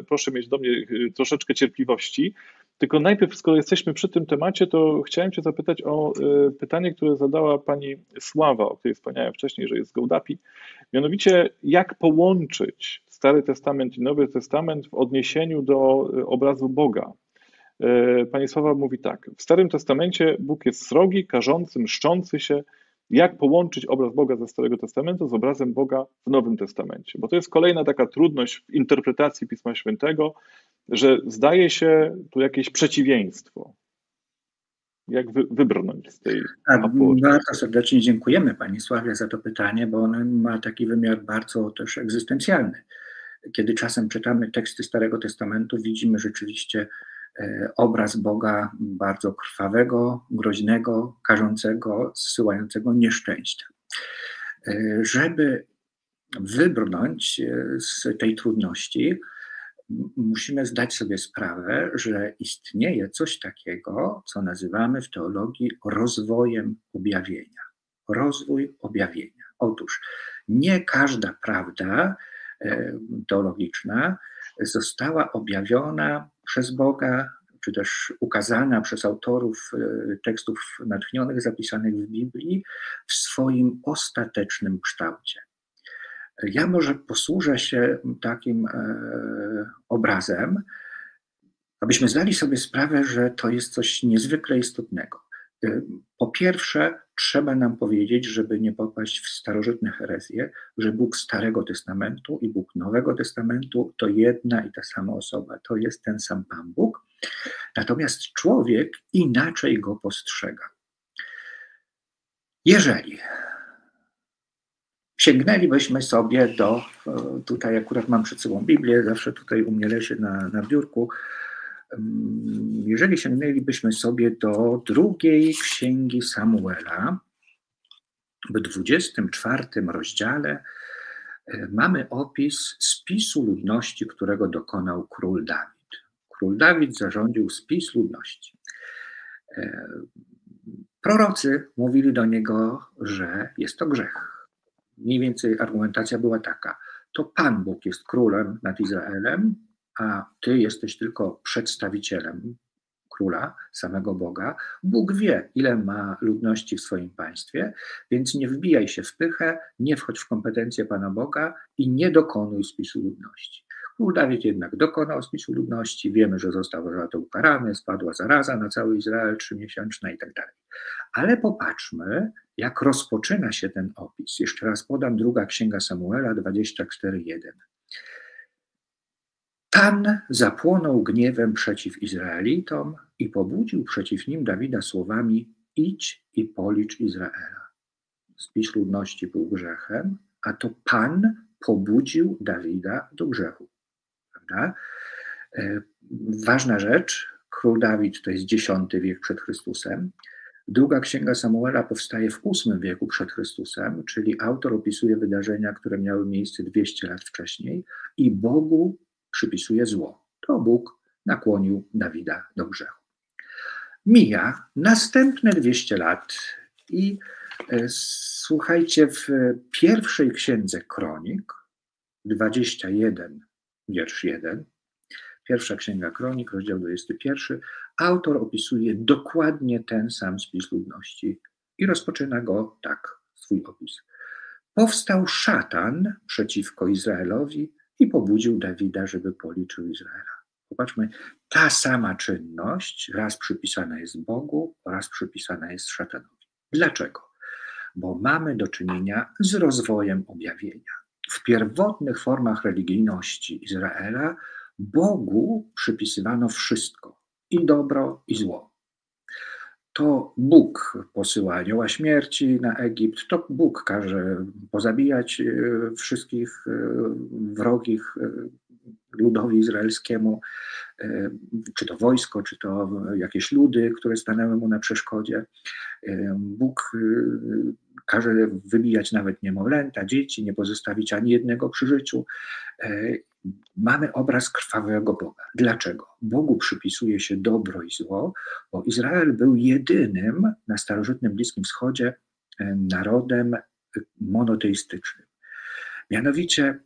Proszę mieć do mnie troszeczkę cierpliwości. Tylko najpierw, skoro jesteśmy przy tym temacie, to chciałem Cię zapytać o pytanie, które zadała Pani Sława, o której wspomniałem wcześniej, że jest z Gołdapi. Mianowicie, jak połączyć Stary Testament i Nowy Testament w odniesieniu do obrazu Boga? Pani Sława mówi tak, w Starym Testamencie Bóg jest srogi, karzący, mszczący się. Jak połączyć obraz Boga ze Starego Testamentu z obrazem Boga w Nowym Testamencie? Bo to jest kolejna taka trudność w interpretacji Pisma Świętego, że zdaje się tu jakieś przeciwieństwo. Jak wybrnąć z tej aporii? Bardzo serdecznie dziękujemy Pani Sławie za to pytanie, bo ono ma taki wymiar bardzo też egzystencjalny. Kiedy czasem czytamy teksty Starego Testamentu, widzimy rzeczywiście obraz Boga bardzo krwawego, groźnego, karzącego, zsyłającego nieszczęścia. Żeby wybrnąć z tej trudności, musimy zdać sobie sprawę, że istnieje coś takiego, co nazywamy w teologii rozwojem objawienia. Rozwój objawienia. Otóż nie każda prawda teologiczna została objawiona przez Boga, czy też ukazana przez autorów tekstów natchnionych, zapisanych w Biblii, w swoim ostatecznym kształcie. Ja może posłużę się takim obrazem, abyśmy zdali sobie sprawę, że to jest coś niezwykle istotnego. Po pierwsze, trzeba nam powiedzieć, żeby nie popaść w starożytne herezje, że Bóg Starego Testamentu i Bóg Nowego Testamentu to jedna i ta sama osoba, to jest ten sam Pan Bóg. Natomiast człowiek inaczej go postrzega. Jeżeli sięgnęlibyśmy sobie do, tutaj akurat mam przed sobą Biblię, zawsze tutaj u mnie leży na biurku, jeżeli sięgnęlibyśmy sobie do drugiej księgi Samuela, w 24 rozdziale mamy opis spisu ludności, którego dokonał król Dawid. Król Dawid zarządził spis ludności. Prorocy mówili do niego, że jest to grzech. mniej więcej argumentacja była taka: to Pan Bóg jest królem nad Izraelem, a ty jesteś tylko przedstawicielem króla, samego Boga. Bóg wie, ile ma ludności w swoim państwie, więc nie wbijaj się w pychę, nie wchodź w kompetencje Pana Boga i nie dokonuj spisu ludności. Król Dawid jednak dokonał spisu ludności, wiemy, że został za to ukarany, spadła zaraza na cały Izrael 3-miesięczna i tak dalej. Ale popatrzmy, jak rozpoczyna się ten opis. Jeszcze raz podam, 2 Księga Samuela 24:1. Pan zapłonął gniewem przeciw Izraelitom i pobudził przeciw nim Dawida słowami: idź i policz Izraela. Spis ludności był grzechem, a to Pan pobudził Dawida do grzechu. Prawda? Ważna rzecz, król Dawid to jest X wiek przed Chrystusem. 2 Księga Samuela powstaje w VIII wieku przed Chrystusem, czyli autor opisuje wydarzenia, które miały miejsce 200 lat wcześniej i Bogu przypisuje zło. To Bóg nakłonił Dawida do grzechu. Mija następne 200 lat i słuchajcie, w pierwszej księdze Kronik, 21, wiersz 1, pierwsza księga Kronik, rozdział 21, autor opisuje dokładnie ten sam spis ludności i rozpoczyna go tak, swój opis. Powstał szatan przeciwko Izraelowi i pobudził Dawida, żeby policzył Izraela. Popatrzmy, ta sama czynność raz przypisana jest Bogu, raz przypisana jest szatanowi. Dlaczego? Bo mamy do czynienia z rozwojem objawienia. W pierwotnych formach religijności Izraela Bogu przypisywano wszystko, i dobro, i zło. To Bóg posyła anioła śmierci na Egipt, to Bóg każe pozabijać wszystkich wrogich ludowi izraelskiemu, czy to wojsko, czy to jakieś ludy, które stanęły mu na przeszkodzie. Bóg każe wybijać nawet niemowlęta, dzieci, nie pozostawić ani jednego przy życiu. Mamy obraz krwawego Boga. Dlaczego? Bogu przypisuje się dobro i zło, bo Izrael był jedynym na starożytnym Bliskim Wschodzie narodem monoteistycznym. Mianowicie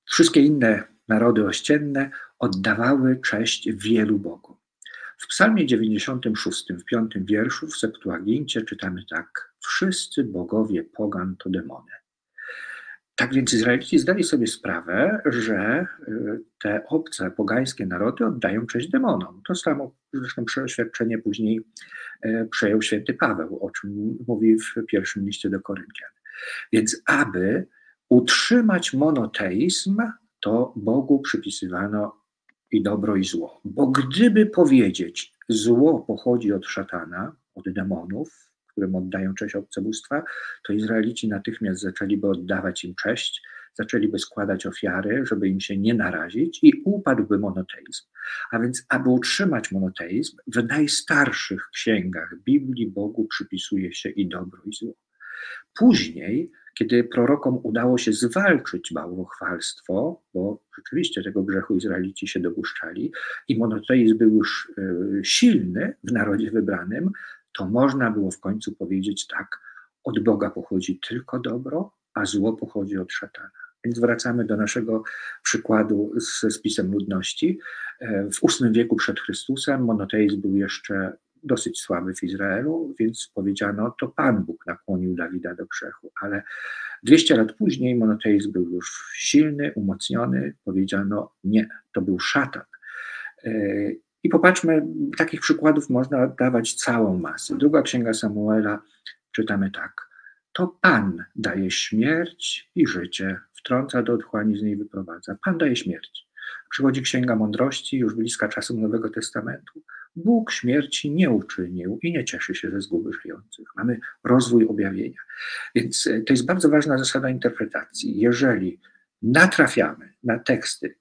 wszystkie inne narody ościenne oddawały cześć wielu bogom. W Psalmie 96, w 5 wierszu, w Septuagincie czytamy tak: wszyscy bogowie pogan to demony. Tak więc Izraelici zdali sobie sprawę, że te obce, pogańskie narody oddają cześć demonom. To samo zresztą przeświadczenie później przejął święty Paweł, o czym mówi w pierwszym liście do Koryntian. Więc aby utrzymać monoteizm, to Bogu przypisywano i dobro, i zło. Bo gdyby powiedzieć, zło pochodzi od szatana, od demonów, którym oddają cześć obce bóstwa, to Izraelici natychmiast zaczęliby oddawać im cześć, zaczęliby składać ofiary, żeby im się nie narazić i upadłby monoteizm. A więc, aby utrzymać monoteizm, w najstarszych księgach Biblii Bogu przypisuje się i dobro, i zło. Później, kiedy prorokom udało się zwalczyć bałwochwalstwo, bo rzeczywiście tego grzechu Izraelici się dopuszczali i monoteizm był już silny w narodzie wybranym, to można było w końcu powiedzieć tak: od Boga pochodzi tylko dobro, a zło pochodzi od szatana. Więc wracamy do naszego przykładu ze spisem ludności. W VIII wieku przed Chrystusem monoteizm był jeszcze dosyć słaby w Izraelu, więc powiedziano, to Pan Bóg nakłonił Dawida do grzechu, ale 200 lat później monoteizm był już silny, umocniony, powiedziano nie, to był szatan. I popatrzmy, takich przykładów można dawać całą masę. 2 Księga Samuela czytamy tak: to Pan daje śmierć i życie, wtrąca do otchłani, z niej wyprowadza. Pan daje śmierć. Przychodzi Księga Mądrości, już bliska czasem Nowego Testamentu. Bóg śmierci nie uczynił i nie cieszy się ze zguby żyjących. Mamy rozwój objawienia. Więc to jest bardzo ważna zasada interpretacji. Jeżeli natrafiamy na teksty,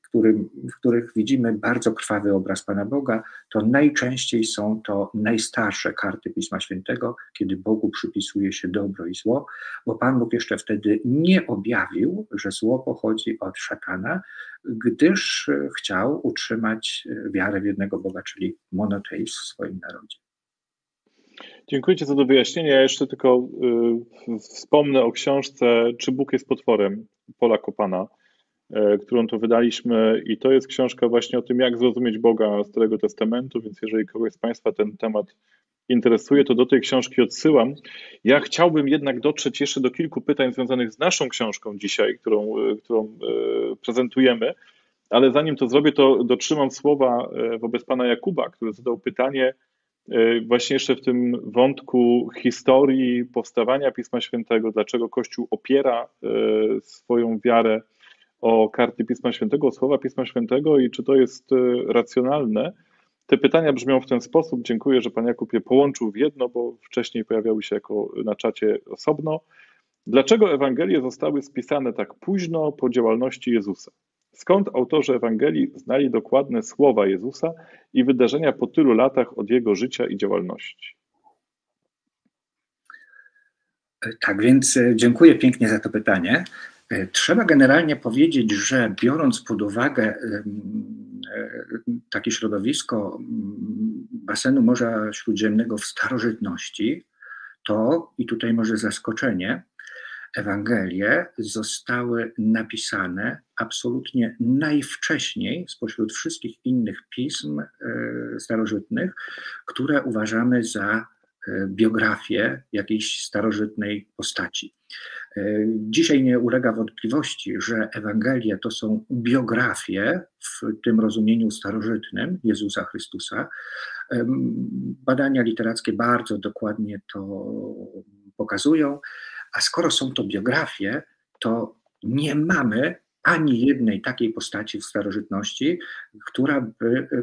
w których widzimy bardzo krwawy obraz Pana Boga, to najczęściej są to najstarsze karty Pisma Świętego, kiedy Bogu przypisuje się dobro i zło, bo Pan Bóg jeszcze wtedy nie objawił, że zło pochodzi od szatana, gdyż chciał utrzymać wiarę w jednego Boga, czyli monoteizm w swoim narodzie. Dziękuję Ci za to wyjaśnienie. Ja jeszcze tylko wspomnę o książce Czy Bóg jest potworem Paula Kopana, którą to wydaliśmy i to jest książka właśnie o tym, jak zrozumieć Boga Starego Testamentu, więc jeżeli kogoś z Państwa ten temat interesuje, to do tej książki odsyłam. Ja chciałbym jednak dotrzeć jeszcze do kilku pytań związanych z naszą książką dzisiaj, którą prezentujemy, ale zanim to zrobię, to dotrzymam słowa wobec pana Jakuba, który zadał pytanie właśnie jeszcze w tym wątku historii powstawania Pisma Świętego, dlaczego Kościół opiera swoją wiarę o karty Pisma Świętego, o słowa Pisma Świętego i czy to jest racjonalne. Te pytania brzmią w ten sposób. Dziękuję, że pan Jakub je połączył w jedno, bo wcześniej pojawiały się jako na czacie osobno. Dlaczego Ewangelie zostały spisane tak późno po działalności Jezusa? Skąd autorzy Ewangelii znali dokładne słowa Jezusa i wydarzenia po tylu latach od jego życia i działalności? Tak, więc dziękuję pięknie za to pytanie. Trzeba generalnie powiedzieć, że biorąc pod uwagę takie środowisko basenu Morza Śródziemnego w starożytności, to, i tutaj może zaskoczenie, Ewangelie zostały napisane absolutnie najwcześniej spośród wszystkich innych pism starożytnych, które uważamy za biografię jakiejś starożytnej postaci. Dzisiaj nie ulega wątpliwości, że Ewangelie to są biografie w tym rozumieniu starożytnym Jezusa Chrystusa. Badania literackie bardzo dokładnie to pokazują, a skoro są to biografie, to nie mamy ani jednej takiej postaci w starożytności,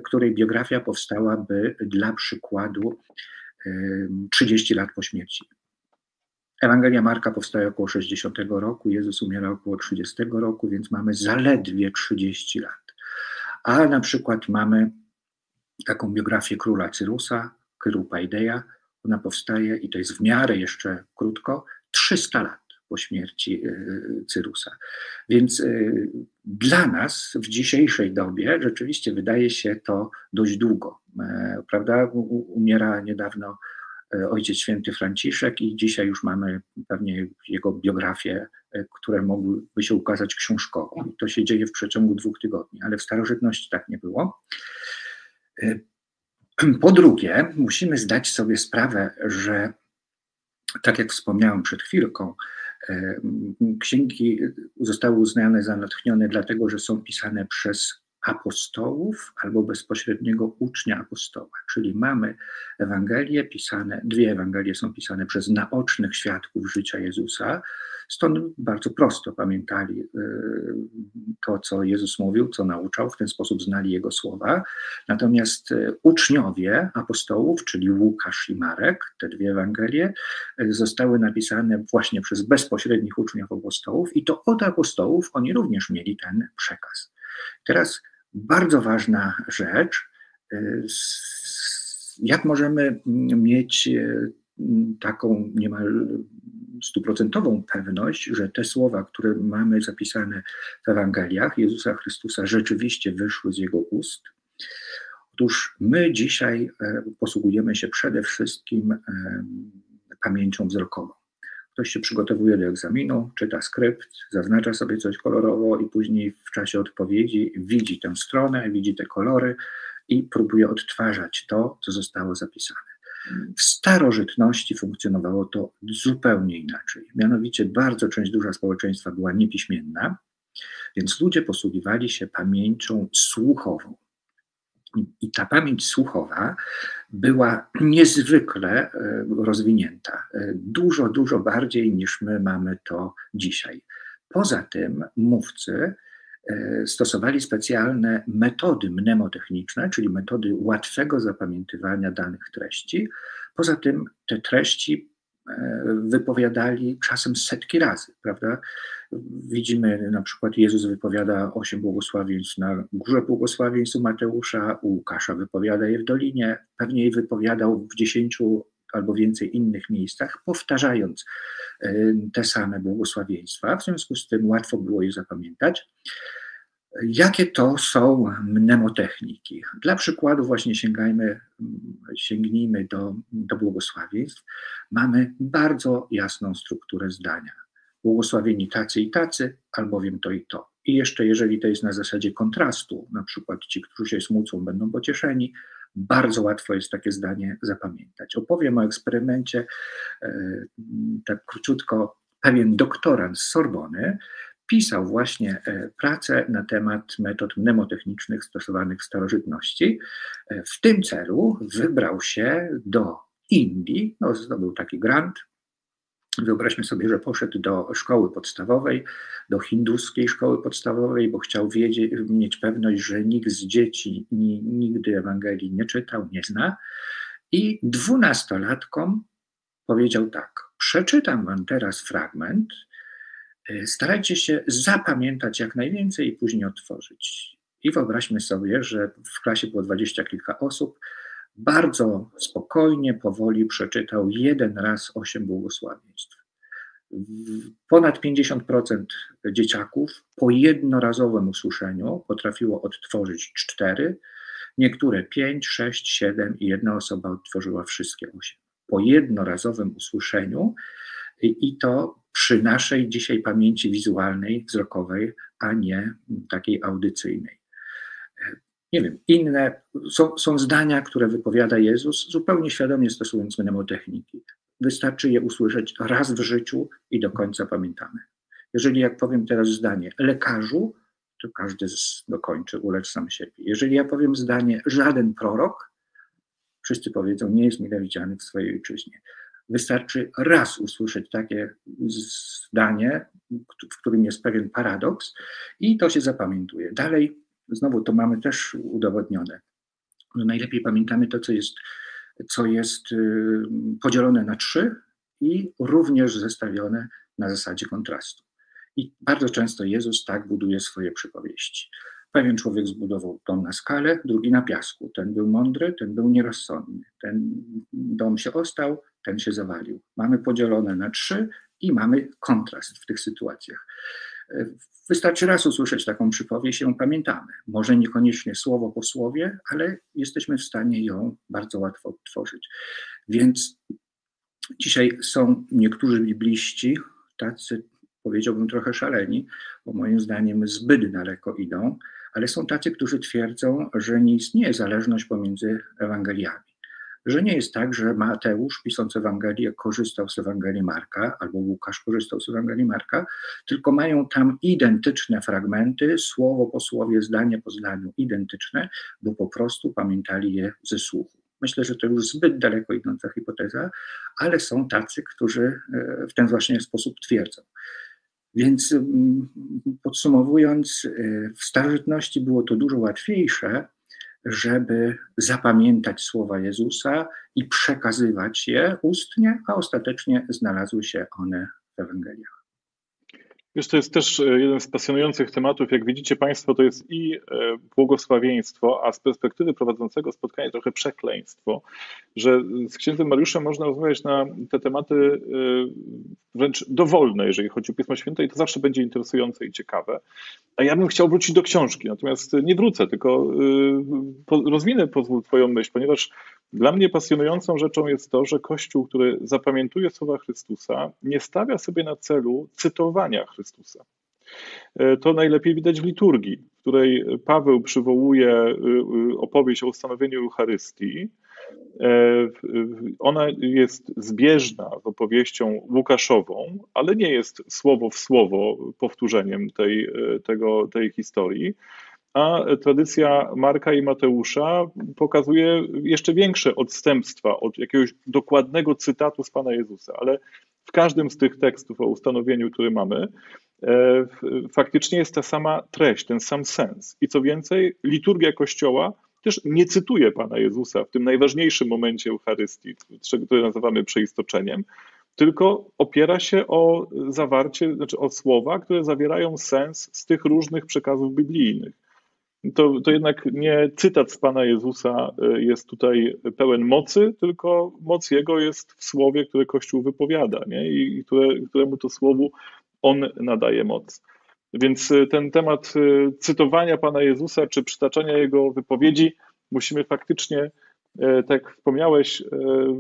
której biografia powstałaby dla przykładu 30 lat po śmierci. Ewangelia Marka powstaje około 60 roku, Jezus umiera około 30 roku, więc mamy zaledwie 30 lat. A na przykład mamy taką biografię króla Cyrusa, Kyrupaidea, ona powstaje, i to jest w miarę jeszcze krótko, 300 lat po śmierci Cyrusa. Więc dla nas w dzisiejszej dobie rzeczywiście wydaje się to dość długo. Prawda? Umiera niedawno Ojciec Święty Franciszek i dzisiaj już mamy pewnie jego biografię, które mogłyby się ukazać książkowo. I to się dzieje w przeciągu 2 tygodni, ale w starożytności tak nie było. Po drugie, musimy zdać sobie sprawę, że tak jak wspomniałem przed chwilką, księgi zostały uznane za natchnione dlatego, że są pisane przez apostołów albo bezpośredniego ucznia apostoła. Czyli mamy Ewangelie pisane, 2 Ewangelie są pisane przez naocznych świadków życia Jezusa, stąd bardzo prosto pamiętali to, co Jezus mówił, co nauczał, w ten sposób znali Jego słowa. Natomiast uczniowie apostołów, czyli Łukasz i Marek, te 2 Ewangelie, zostały napisane właśnie przez bezpośrednich uczniów apostołów i to od apostołów oni również mieli ten przekaz. Teraz bardzo ważna rzecz, jak możemy mieć taką niemal 100% pewność, że te słowa, które mamy zapisane w Ewangeliach Jezusa Chrystusa, rzeczywiście wyszły z Jego ust. Otóż my dzisiaj posługujemy się przede wszystkim pamięcią wzrokową. Ktoś się przygotowuje do egzaminu, czyta skrypt, zaznacza sobie coś kolorowo i później w czasie odpowiedzi widzi tę stronę, widzi te kolory i próbuje odtwarzać to, co zostało zapisane. W starożytności funkcjonowało to zupełnie inaczej. Mianowicie bardzo duża społeczeństwa była niepiśmienna, więc ludzie posługiwali się pamięcią słuchową. I ta pamięć słuchowa była niezwykle rozwinięta. Dużo bardziej niż my mamy to dzisiaj. Poza tym mówcy stosowali specjalne metody mnemotechniczne, czyli metody łatwego zapamiętywania danych treści. Poza tym te treści wypowiadali czasem setki razy, prawda? Widzimy na przykład Jezus wypowiada 8 błogosławieństw na Górze Błogosławieństw u Mateusza, u Łukasza wypowiada je w Dolinie, pewnie je wypowiadał w 10 albo więcej innych miejscach, powtarzając te same błogosławieństwa, w związku z tym łatwo było je zapamiętać. Jakie to są mnemotechniki? Dla przykładu właśnie sięgnijmy do błogosławieństw. Mamy bardzo jasną strukturę zdania. Błogosławieni tacy i tacy, albowiem to i to. I jeszcze jeżeli to jest na zasadzie kontrastu, na przykład ci, którzy się smucą, będą pocieszeni, bardzo łatwo jest takie zdanie zapamiętać. Opowiem o eksperymencie, tak króciutko. Pewien doktorant z Sorbony pisał właśnie pracę na temat metod mnemotechnicznych stosowanych w starożytności. W tym celu wybrał się do Indii, zdobył taki grant. Wyobraźmy sobie, że poszedł do szkoły podstawowej, do hinduskiej szkoły podstawowej, bo chciał mieć pewność, że nikt z dzieci nigdy Ewangelii nie czytał, nie zna. I 12-latkom powiedział tak: przeczytam wam teraz fragment, starajcie się zapamiętać jak najwięcej i później odtworzyć. I wyobraźmy sobie, że w klasie było 20 kilka osób. Bardzo spokojnie, powoli przeczytał jeden raz 8 błogosławieństw. Ponad 50% dzieciaków po jednorazowym usłyszeniu potrafiło odtworzyć 4, niektóre 5, 6, 7 i jedna osoba odtworzyła wszystkie 8. Po jednorazowym usłyszeniu i to przy naszej dzisiaj pamięci wizualnej, wzrokowej, a nie takiej audycyjnej. Nie wiem, inne są zdania, które wypowiada Jezus, zupełnie świadomie stosując mnemotechniki. Wystarczy je usłyszeć raz w życiu i do końca pamiętamy. Jeżeli jak powiem teraz zdanie lekarzu, to każdy dokończy, ulecz sam siebie. Jeżeli ja powiem zdanie żaden prorok, wszyscy powiedzą, nie jest mile widziany w swojej ojczyźnie. Wystarczy raz usłyszeć takie zdanie, w którym jest pewien paradoks i to się zapamiętuje. Dalej, znowu to mamy też udowodnione, że najlepiej pamiętamy to, co jest podzielone na 3 i również zestawione na zasadzie kontrastu. I bardzo często Jezus tak buduje swoje przypowieści. Pewien człowiek zbudował dom na skale, drugi na piasku. Ten był mądry, ten był nierozsądny. Ten dom się ostał, ten się zawalił. Mamy podzielone na 3 i mamy kontrast w tych sytuacjach. Wystarczy raz usłyszeć taką przypowieść i ją pamiętamy. Może niekoniecznie słowo po słowie, ale jesteśmy w stanie ją bardzo łatwo odtworzyć. Więc dzisiaj są niektórzy bibliści, tacy powiedziałbym trochę szaleni, bo moim zdaniem zbyt daleko idą, ale są tacy, którzy twierdzą, że nie istnieje zależność pomiędzy Ewangeliami. Że nie jest tak, że Mateusz, pisząc Ewangelię, korzystał z Ewangelii Marka, albo Łukasz korzystał z Ewangelii Marka, tylko mają tam identyczne fragmenty, słowo po słowie, zdanie po zdaniu identyczne, bo po prostu pamiętali je ze słuchu. Myślę, że to już zbyt daleko idąca hipoteza, ale są tacy, którzy w ten właśnie sposób twierdzą. Więc podsumowując, w starożytności było to dużo łatwiejsze, żeby zapamiętać słowa Jezusa i przekazywać je ustnie, a ostatecznie znalazły się one w Ewangeliach. Wiesz, to jest też jeden z pasjonujących tematów. Jak widzicie Państwo, to jest i błogosławieństwo, a z perspektywy prowadzącego spotkanie trochę przekleństwo, że z księdzem Mariuszem można rozmawiać na te tematy wręcz dowolne, jeżeli chodzi o Pismo Święte, i to zawsze będzie interesujące i ciekawe. A ja bym chciał wrócić do książki, natomiast nie wrócę, tylko rozwinę, pozwól, Twoją myśl, ponieważ dla mnie pasjonującą rzeczą jest to, że Kościół, który zapamiętuje słowa Chrystusa, nie stawia sobie na celu cytowania Chrystusa. To najlepiej widać w liturgii, w której Paweł przywołuje opowieść o ustanowieniu Eucharystii. Ona jest zbieżna z opowieścią Łukaszową, ale nie jest słowo w słowo powtórzeniem tej historii. A tradycja Marka i Mateusza pokazuje jeszcze większe odstępstwa od jakiegoś dokładnego cytatu z Pana Jezusa, ale w każdym z tych tekstów o ustanowieniu, który mamy, faktycznie jest ta sama treść, ten sam sens. I co więcej, liturgia Kościoła też nie cytuje Pana Jezusa w tym najważniejszym momencie Eucharystii, który nazywamy przeistoczeniem, tylko opiera się o zawarcie, znaczy o słowa, które zawierają sens z tych różnych przekazów biblijnych. To jednak nie cytat z Pana Jezusa jest tutaj pełen mocy, tylko moc Jego jest w słowie, które Kościół wypowiada, nie? I któremu to słowu On nadaje moc. Więc ten temat cytowania Pana Jezusa czy przytaczania Jego wypowiedzi musimy faktycznie, tak jak wspomniałeś,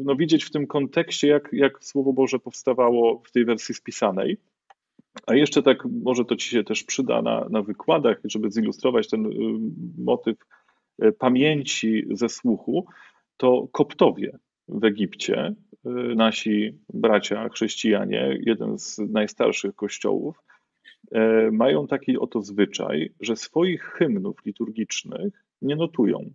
no widzieć w tym kontekście, jak Słowo Boże powstawało w tej wersji spisanej. A jeszcze tak, może to Ci się też przyda na wykładach, żeby zilustrować ten motyw pamięci ze słuchu, to Koptowie w Egipcie, nasi bracia chrześcijanie, jeden z najstarszych kościołów, mają taki oto zwyczaj, że swoich hymnów liturgicznych nie notują,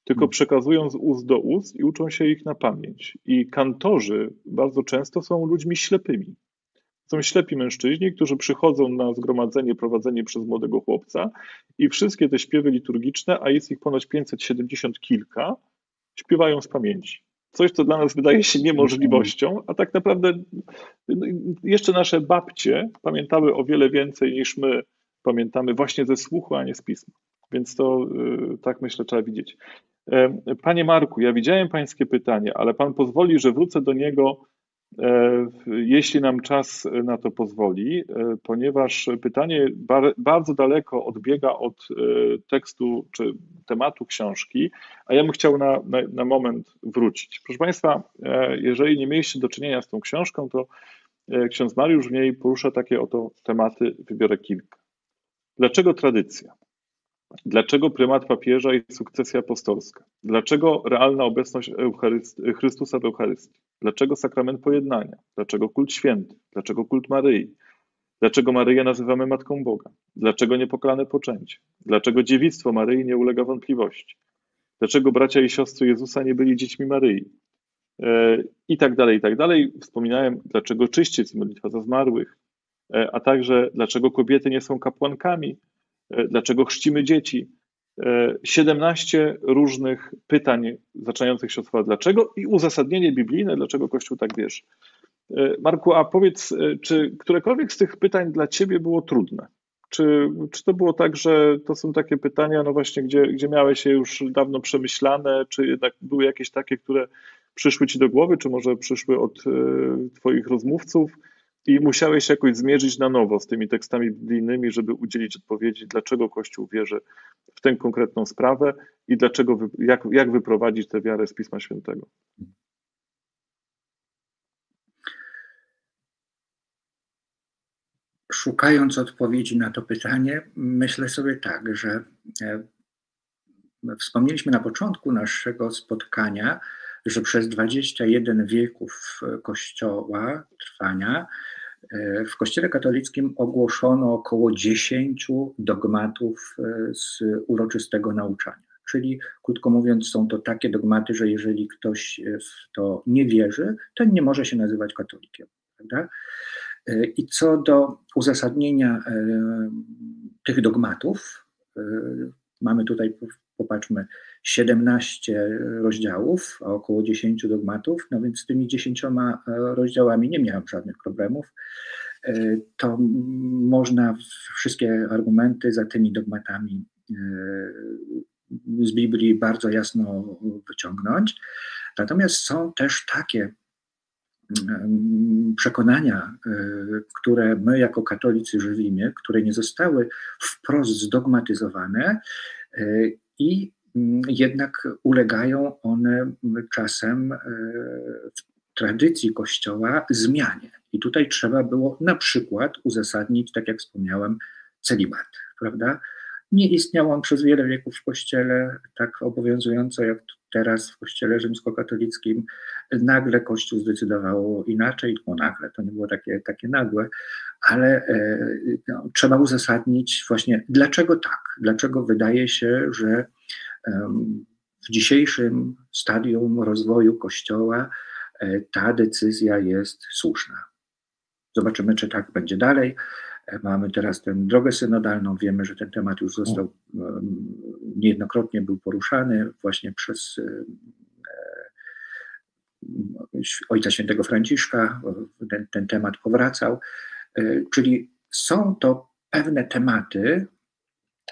tylko przekazują z ust do ust i uczą się ich na pamięć. I kantorzy bardzo często są ludźmi ślepymi. Są ślepi mężczyźni, którzy przychodzą na zgromadzenie prowadzenie przez młodego chłopca i wszystkie te śpiewy liturgiczne, a jest ich ponoć 570 kilka, śpiewają z pamięci. Coś, co dla nas wydaje się niemożliwością, a tak naprawdę jeszcze nasze babcie pamiętały o wiele więcej niż my pamiętamy właśnie ze słuchu, a nie z pisma. Więc to tak myślę trzeba widzieć. Panie Marku, ja widziałem pańskie pytanie, ale pan pozwoli, że wrócę do niego, jeśli nam czas na to pozwoli, ponieważ pytanie bardzo daleko odbiega od tekstu czy tematu książki, a ja bym chciał na moment wrócić. Proszę Państwa, jeżeli nie mieliście do czynienia z tą książką, to ksiądz Mariusz w niej porusza takie oto tematy, wybiorę kilka. Dlaczego tradycja? Dlaczego prymat papieża i sukcesja apostolska? Dlaczego realna obecność Chrystusa w Eucharystii? Dlaczego sakrament pojednania? Dlaczego kult święty? Dlaczego kult Maryi? Dlaczego Maryję nazywamy Matką Boga? Dlaczego niepokalane poczęcie? Dlaczego dziewictwo Maryi nie ulega wątpliwości? Dlaczego bracia i siostry Jezusa nie byli dziećmi Maryi? I tak dalej, i tak dalej. Wspominałem, dlaczego czyściec i modlitwa za zmarłych, a także dlaczego kobiety nie są kapłankami, dlaczego chrzcimy dzieci. 17 różnych pytań zaczynających się od słowa dlaczego i uzasadnienie biblijne, dlaczego Kościół tak wierzy. Marku, a powiedz, czy którekolwiek z tych pytań dla Ciebie było trudne? Czy to było tak, że to są takie pytania, no właśnie, gdzie miałeś je już dawno przemyślane, czy jednak były jakieś takie, które przyszły Ci do głowy, czy może przyszły od Twoich rozmówców i musiałeś się jakoś zmierzyć na nowo z tymi tekstami biblijnymi, żeby udzielić odpowiedzi, dlaczego Kościół wierzy w tę konkretną sprawę i dlaczego, jak wyprowadzić tę wiarę z Pisma Świętego? Szukając odpowiedzi na to pytanie, myślę sobie tak, że wspomnieliśmy na początku naszego spotkania, że przez 21 wieków Kościoła trwania w Kościele katolickim ogłoszono około 10 dogmatów z uroczystego nauczania. Czyli, krótko mówiąc, są to takie dogmaty, że jeżeli ktoś w to nie wierzy, to nie może się nazywać katolikiem, prawda? I co do uzasadnienia tych dogmatów, mamy tutaj, popatrzmy, 17 rozdziałów, a około 10 dogmatów, no więc z tymi 10 rozdziałami nie miałem żadnych problemów. To można wszystkie argumenty za tymi dogmatami z Biblii bardzo jasno wyciągnąć. Natomiast są też takie przekonania, które my jako katolicy żywimy, które nie zostały wprost zdogmatyzowane i jednak ulegają one czasem w tradycji Kościoła zmianie. I tutaj trzeba było na przykład uzasadnić, tak jak wspomniałem, celibat, prawda? Nie istniał on przez wiele wieków w Kościele tak obowiązująco jak teraz w Kościele rzymskokatolickim. Nagle Kościół zdecydował inaczej, nagle, to nie było takie nagłe, ale trzeba uzasadnić właśnie dlaczego tak, dlaczego wydaje się, że w dzisiejszym stadium rozwoju Kościoła ta decyzja jest słuszna. Zobaczymy, czy tak będzie dalej. Mamy teraz tę drogę synodalną, wiemy, że ten temat już został niejednokrotnie był poruszany właśnie przez Ojca Świętego Franciszka, ten temat powracał, czyli są to pewne tematy,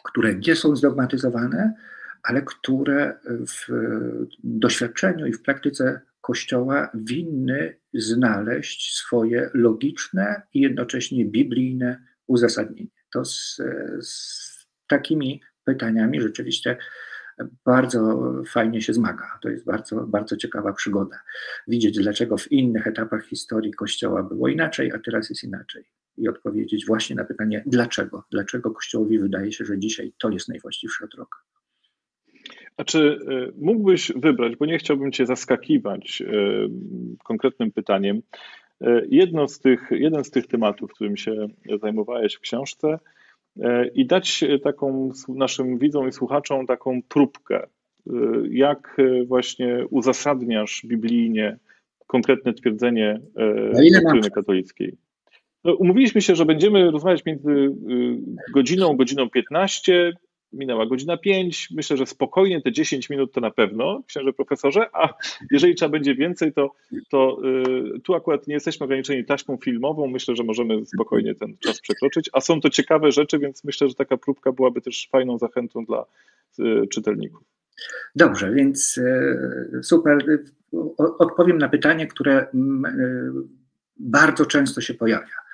które nie są zdogmatyzowane, ale które w doświadczeniu i w praktyce Kościoła winny znaleźć swoje logiczne i jednocześnie biblijne uzasadnienie. To z takimi pytaniami rzeczywiście bardzo fajnie się zmaga. To jest bardzo, bardzo ciekawa przygoda. Widzieć, dlaczego w innych etapach historii Kościoła było inaczej, a teraz jest inaczej. I odpowiedzieć właśnie na pytanie, dlaczego? Dlaczego Kościołowi wydaje się, że dzisiaj to jest najwłaściwsza droga? A czy mógłbyś wybrać, bo nie chciałbym cię zaskakiwać konkretnym pytaniem, jeden z tych tematów, którym się zajmowałeś w książce, i dać taką naszym widzom i słuchaczom taką próbkę, jak właśnie uzasadniasz biblijnie konkretne twierdzenie doktryny katolickiej. No, umówiliśmy się, że będziemy rozmawiać między godziną 15, minęła godzina 5. Myślę, że spokojnie te 10 minut to na pewno, księże profesorze, a jeżeli trzeba będzie więcej, to tu akurat nie jesteśmy ograniczeni taśmą filmową. Myślę, że możemy spokojnie ten czas przekroczyć, a są to ciekawe rzeczy, więc myślę, że taka próbka byłaby też fajną zachętą dla czytelników. Dobrze, więc super. Odpowiem na pytanie, które bardzo często się pojawia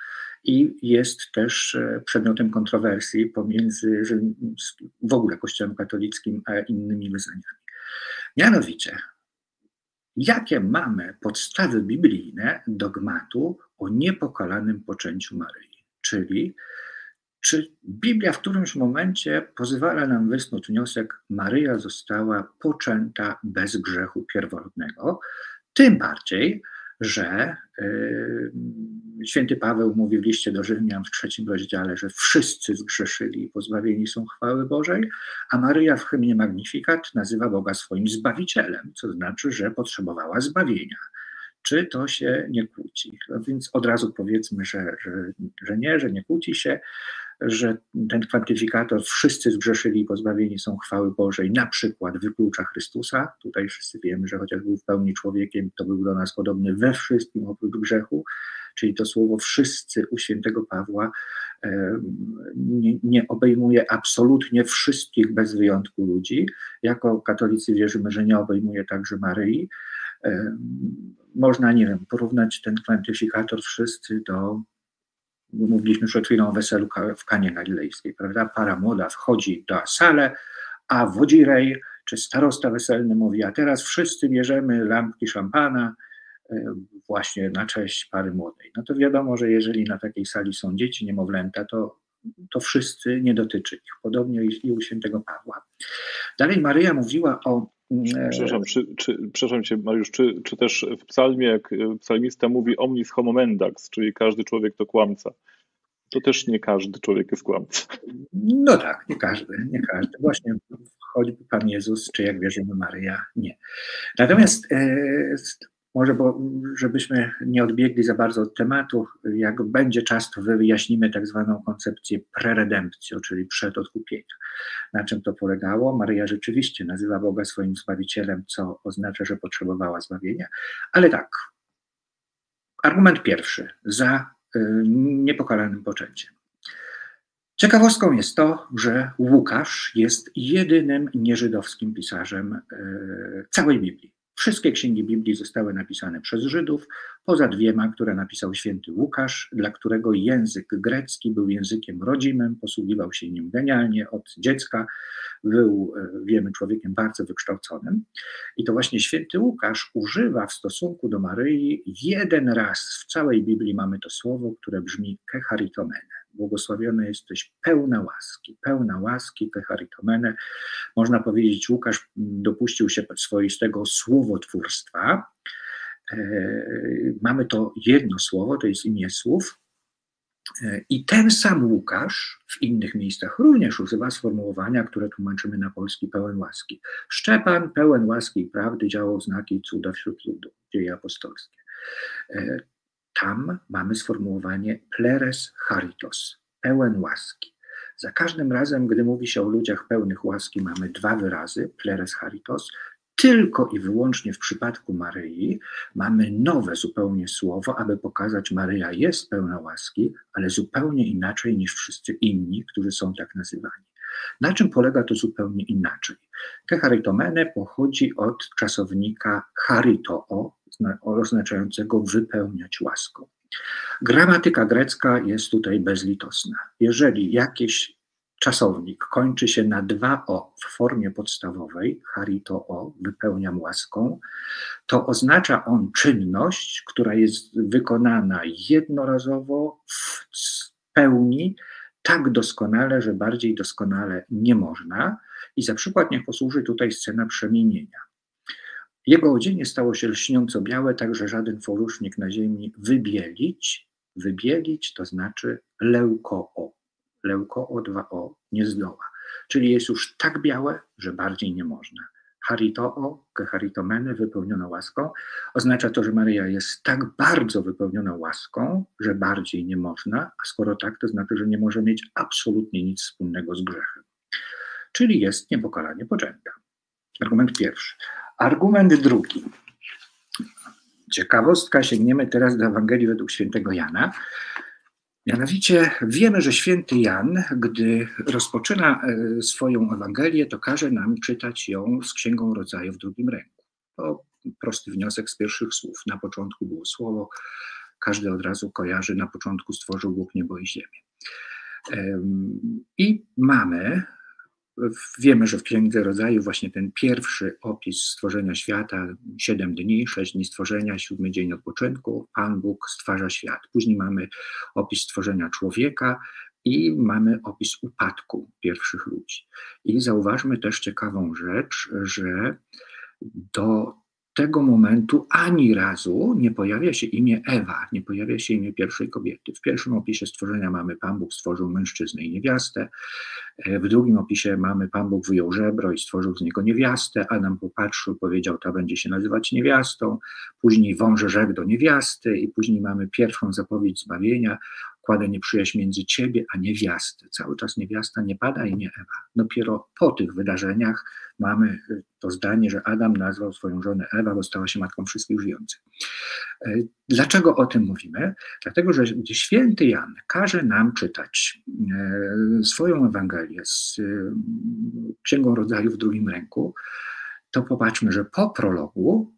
i jest też przedmiotem kontrowersji pomiędzy w ogóle Kościołem katolickim a innymi wyznaniami. Mianowicie, jakie mamy podstawy biblijne dogmatu o niepokalanym poczęciu Maryi? Czyli czy Biblia w którymś momencie pozwala nam wysnuć wniosek, Maryja została poczęta bez grzechu pierworodnego, tym bardziej, że święty Paweł mówi w liście do Rzymian w 3 rozdziale, że wszyscy zgrzeszyli i pozbawieni są chwały Bożej, a Maryja w hymnie Magnificat nazywa Boga swoim Zbawicielem, co znaczy, że potrzebowała zbawienia. Czy to się nie kłóci? No więc od razu powiedzmy, że nie kłóci się, że ten kwantyfikator wszyscy zgrzeszyli i pozbawieni są chwały Bożej, na przykład wyklucza Chrystusa. Tutaj wszyscy wiemy, że chociaż był w pełni człowiekiem, to był do nas podobny we wszystkim oprócz grzechu, czyli to słowo wszyscy u świętego Pawła nie obejmuje absolutnie wszystkich bez wyjątku ludzi. Jako katolicy wierzymy, że nie obejmuje także Maryi. Można, nie wiem, porównać ten kwantyfikator wszyscy do, mówiliśmy przed chwilą o weselu w Kanie Galilejskiej, prawda? Para młoda wchodzi do salę, a wodzirej czy starosta weselny mówi, a teraz wszyscy bierzemy lampki szampana właśnie na cześć pary młodej. No to wiadomo, że jeżeli na takiej sali są dzieci, niemowlęta, to wszyscy nie dotyczy ich. Podobnie i u świętego Pawła. Dalej Maryja mówiła o... Przepraszam cię, Mariusz, czy też w psalmie, jak psalmista mówi omnis homo mendax, czyli każdy człowiek to kłamca, to też nie każdy człowiek jest kłamca. No tak, nie każdy. Właśnie choćby Pan Jezus, czy jak wierzymy Maryja, nie. Natomiast może, żebyśmy nie odbiegli za bardzo od tematu, jak będzie czas, to wyjaśnimy tak zwaną koncepcję preredemptio, czyli przed odkupienia. Na czym to polegało? Maryja rzeczywiście nazywa Boga swoim Zbawicielem, co oznacza, że potrzebowała zbawienia. Ale tak, argument pierwszy za niepokalanym poczęciem. Ciekawostką jest to, że Łukasz jest jedynym nieżydowskim pisarzem całej Biblii. Wszystkie księgi Biblii zostały napisane przez Żydów, poza 2, które napisał święty Łukasz, dla którego język grecki był językiem rodzimym, posługiwał się nim genialnie od dziecka, był, wiemy, człowiekiem bardzo wykształconym. I to właśnie święty Łukasz używa w stosunku do Maryi 1 raz w całej Biblii mamy to słowo, które brzmi kecharitomene. Błogosławiony jesteś pełna łaski, kecharitomene. Można powiedzieć, Łukasz dopuścił się swoistego słowotwórstwa. Mamy to jedno słowo, to jest imię słów. I ten sam Łukasz w innych miejscach również używa sformułowania, które tłumaczymy na polski pełen łaski. Szczepan pełen łaski i prawdy działał znaki i cuda wśród ludu. Dzieje apostolskie. Tam mamy sformułowanie pleres charitos, pełen łaski. Za każdym razem, gdy mówi się o ludziach pełnych łaski, mamy 2 wyrazy, pleres charitos. Tylko i wyłącznie w przypadku Maryi mamy nowe zupełnie słowo, aby pokazać, Maryja jest pełna łaski, ale zupełnie inaczej niż wszyscy inni, którzy są tak nazywani. Na czym polega to zupełnie inaczej? Kecharitomene pochodzi od czasownika charitoo, oznaczającego wypełniać łaską. Gramatyka grecka jest tutaj bezlitosna. Jeżeli jakiś czasownik kończy się na 2o w formie podstawowej, charitoo, wypełniam łaską, to oznacza on czynność, która jest wykonana jednorazowo w pełni, tak doskonale, że bardziej doskonale nie można. I za przykład niech posłuży tutaj scena przemienienia. Jego odzienie stało się lśniąco białe, tak że żaden porusznik na ziemi wybielić to znaczy leukoo. Leukoo 2o nie zdoła. Czyli jest już tak białe, że bardziej nie można. Charitoo, kecharitomene, wypełniona łaską, oznacza to, że Maryja jest tak bardzo wypełniona łaską, że bardziej nie można, a skoro tak, to znaczy, że nie może mieć absolutnie nic wspólnego z grzechem. Czyli jest niepokalanie poczęta. Argument pierwszy. Argument drugi. Ciekawostka, sięgniemy teraz do Ewangelii według świętego Jana. Mianowicie wiemy, że święty Jan, gdy rozpoczyna swoją Ewangelię, to każe nam czytać ją z Księgą Rodzaju w drugim ręku. To prosty wniosek z pierwszych słów. Na początku było słowo, każdy od razu kojarzy, na początku stworzył Bóg niebo i ziemię. I wiemy, że w Księdze Rodzaju właśnie ten pierwszy opis stworzenia świata, 7 dni, 6 dni stworzenia, 7 dzień odpoczynku, Pan Bóg stwarza świat. Później mamy opis stworzenia człowieka i mamy opis upadku pierwszych ludzi. I zauważmy też ciekawą rzecz, że do tego momentu ani razu nie pojawia się imię Ewa, nie pojawia się imię pierwszej kobiety. W pierwszym opisie stworzenia mamy Pan Bóg stworzył mężczyznę i niewiastę, w drugim opisie mamy Pan Bóg wyjął żebro i stworzył z niego niewiastę, Adam popatrzył, powiedział, ta będzie się nazywać niewiastą, później wąże rzekł do niewiasty i później mamy pierwszą zapowiedź zbawienia, kładę nieprzyjaźń między ciebie a niewiastę. Cały czas niewiasta, nie pada imię Ewa. Dopiero po tych wydarzeniach mamy to zdanie, że Adam nazwał swoją żonę Ewa, bo stała się matką wszystkich żyjących. Dlaczego o tym mówimy? Dlatego, że gdy święty Jan każe nam czytać swoją Ewangelię z Księgą Rodzaju w drugim ręku, to popatrzmy, że po prologu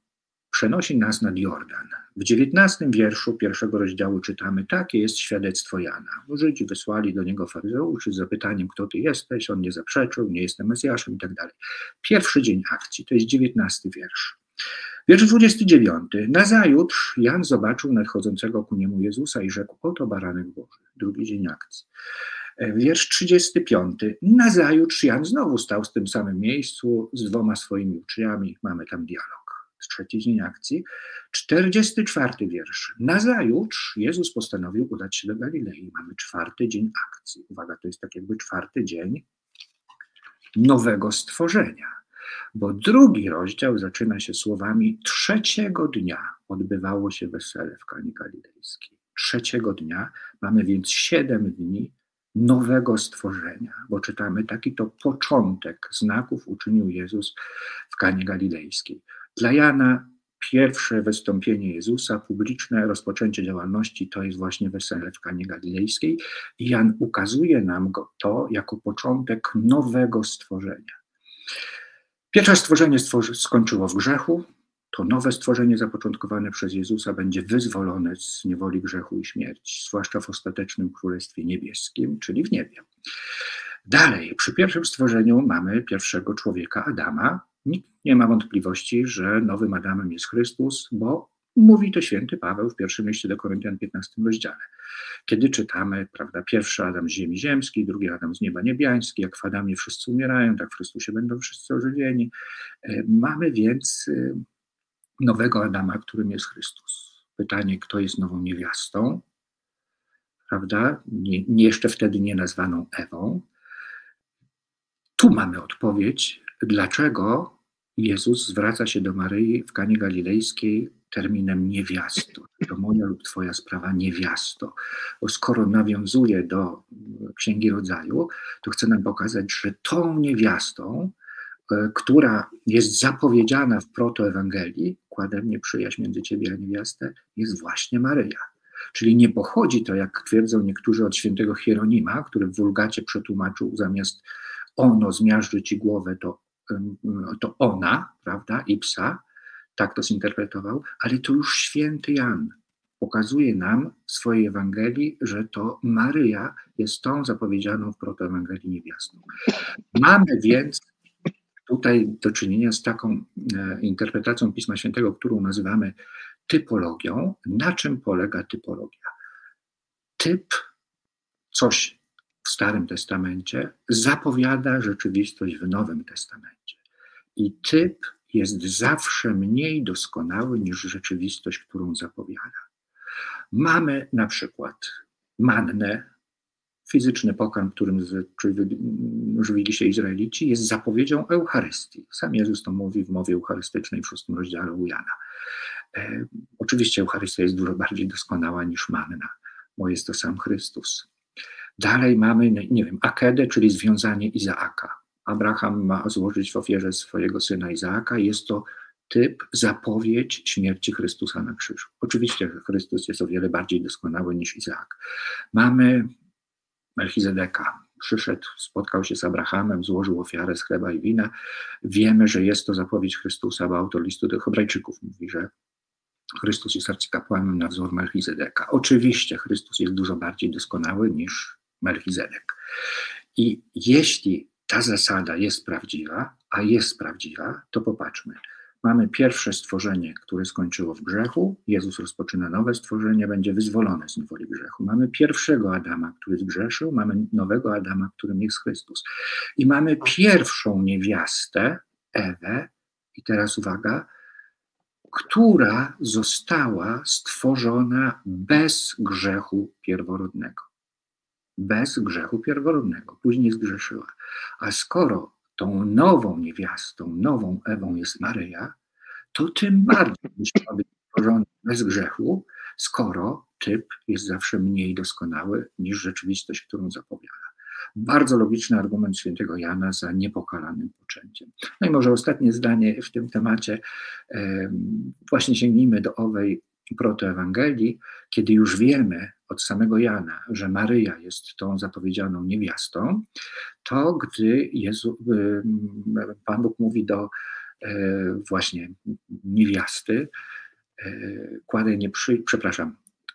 przenosi nas nad Jordan. W 19 wierszu pierwszego rozdziału czytamy, takie jest świadectwo Jana. Żydzi wysłali do niego faryzeuszy z zapytaniem, kto ty jesteś, on nie zaprzeczył, nie jestem Mesjaszem i tak dalej. Pierwszy dzień akcji, to jest 19 wiersz. Wiersz 29. Nazajutrz Jan zobaczył nadchodzącego ku niemu Jezusa i rzekł, oto baranek Boży. Drugi dzień akcji. Wiersz 35. Nazajutrz Jan znowu stał w tym samym miejscu z 2 swoimi uczniami. Mamy tam dialog. Trzeci dzień akcji. 44 wiersz. Nazajutrz Jezus postanowił udać się do Galilei. Mamy 4 dzień akcji. Uwaga, to jest tak jakby 4 dzień nowego stworzenia. Bo drugi rozdział zaczyna się słowami trzeciego dnia odbywało się wesele w Kanie Galilejskiej. Trzeciego dnia mamy więc 7 dni nowego stworzenia, bo czytamy taki to początek znaków uczynił Jezus w Kanie Galilejskiej. Dla Jana pierwsze wystąpienie Jezusa, publiczne rozpoczęcie działalności to jest właśnie wesele w Kanie Galilejskiej i Jan ukazuje nam to jako początek nowego stworzenia. Pierwsze stworzenie skończyło w grzechu, to nowe stworzenie zapoczątkowane przez Jezusa będzie wyzwolone z niewoli grzechu i śmierci, zwłaszcza w ostatecznym Królestwie Niebieskim, czyli w niebie. Dalej, przy pierwszym stworzeniu mamy pierwszego człowieka, Adama. Nikt nie ma wątpliwości, że nowym Adamem jest Chrystus, bo mówi to święty Paweł w pierwszym liście do Koryntian 15 rozdziale. Kiedy czytamy, prawda, pierwszy Adam z ziemi ziemskiej, drugi Adam z nieba niebiańskiej, jak w Adamie wszyscy umierają, tak w Chrystusie będą wszyscy ożywieni. Mamy więc nowego Adama, którym jest Chrystus. Pytanie, kto jest nową niewiastą, prawda? Jeszcze wtedy nie nazwaną Ewą. Tu mamy odpowiedź, dlaczego Jezus zwraca się do Maryi w Kanie Galilejskiej terminem niewiasto. To moja lub twoja sprawa niewiasto. Bo skoro nawiązuje do Księgi Rodzaju, to chce nam pokazać, że tą niewiastą, która jest zapowiedziana w protoewangelii, kładę mnie przyjaźń między ciebie a niewiastę, jest właśnie Maryja. Czyli nie pochodzi to, jak twierdzą niektórzy, od świętego Hieronima, który w Wulgacie przetłumaczył zamiast ono zmiażdży ci głowę, to ona, prawda, ipsa, tak to zinterpretował, ale to już święty Jan pokazuje nam w swojej Ewangelii, że to Maryja jest tą zapowiedzianą w protoewangelii niewiastą. Mamy więc tutaj do czynienia z taką interpretacją Pisma Świętego, którą nazywamy typologią. Na czym polega typologia? Typ, coś w Starym Testamencie zapowiada rzeczywistość w Nowym Testamencie. I typ jest zawsze mniej doskonały niż rzeczywistość, którą zapowiada. Mamy na przykład mannę, fizyczny pokarm, którym żywili się Izraelici, jest zapowiedzią Eucharystii. Sam Jezus to mówi w mowie eucharystycznej w 6 rozdziale u Jana. Oczywiście Eucharystia jest dużo bardziej doskonała niż manna, bo jest to sam Chrystus. Dalej mamy, nie wiem, akedę, czyli związanie Izaaka. Abraham ma złożyć w ofierze swojego syna Izaaka. Jest to typ, zapowiedź śmierci Chrystusa na krzyżu. Oczywiście Chrystus jest o wiele bardziej doskonały niż Izaak. Mamy Melchizedeka. Przyszedł, spotkał się z Abrahamem, złożył ofiarę z chleba i wina. Wiemy, że jest to zapowiedź Chrystusa, bo autor listu do Hebrajczyków mówi, że Chrystus jest arcykapłanem na wzór Melchizedeka. Oczywiście Chrystus jest dużo bardziej doskonały niż Melchizedek. I jeśli ta zasada jest prawdziwa, a jest prawdziwa, to popatrzmy. Mamy pierwsze stworzenie, które skończyło w grzechu. Jezus rozpoczyna nowe stworzenie, będzie wyzwolone z niewoli grzechu. Mamy pierwszego Adama, który zgrzeszył, mamy nowego Adama, którym jest Chrystus. I mamy pierwszą niewiastę, Ewę, i teraz uwaga, która została stworzona bez grzechu pierworodnego. Bez grzechu pierworodnego. Później zgrzeszyła. A skoro tą nową niewiastą, nową Ewą jest Maryja, to tym bardziej musiała być stworzona bez grzechu, skoro typ jest zawsze mniej doskonały niż rzeczywistość, którą zapowiada. Bardzo logiczny argument świętego Jana za niepokalanym poczęciem. No i może ostatnie zdanie w tym temacie. Właśnie sięgnijmy do owej protoewangelii, kiedy już wiemy od samego Jana, że Maryja jest tą zapowiedzianą niewiastą, to gdy Pan Bóg mówi do właśnie niewiasty,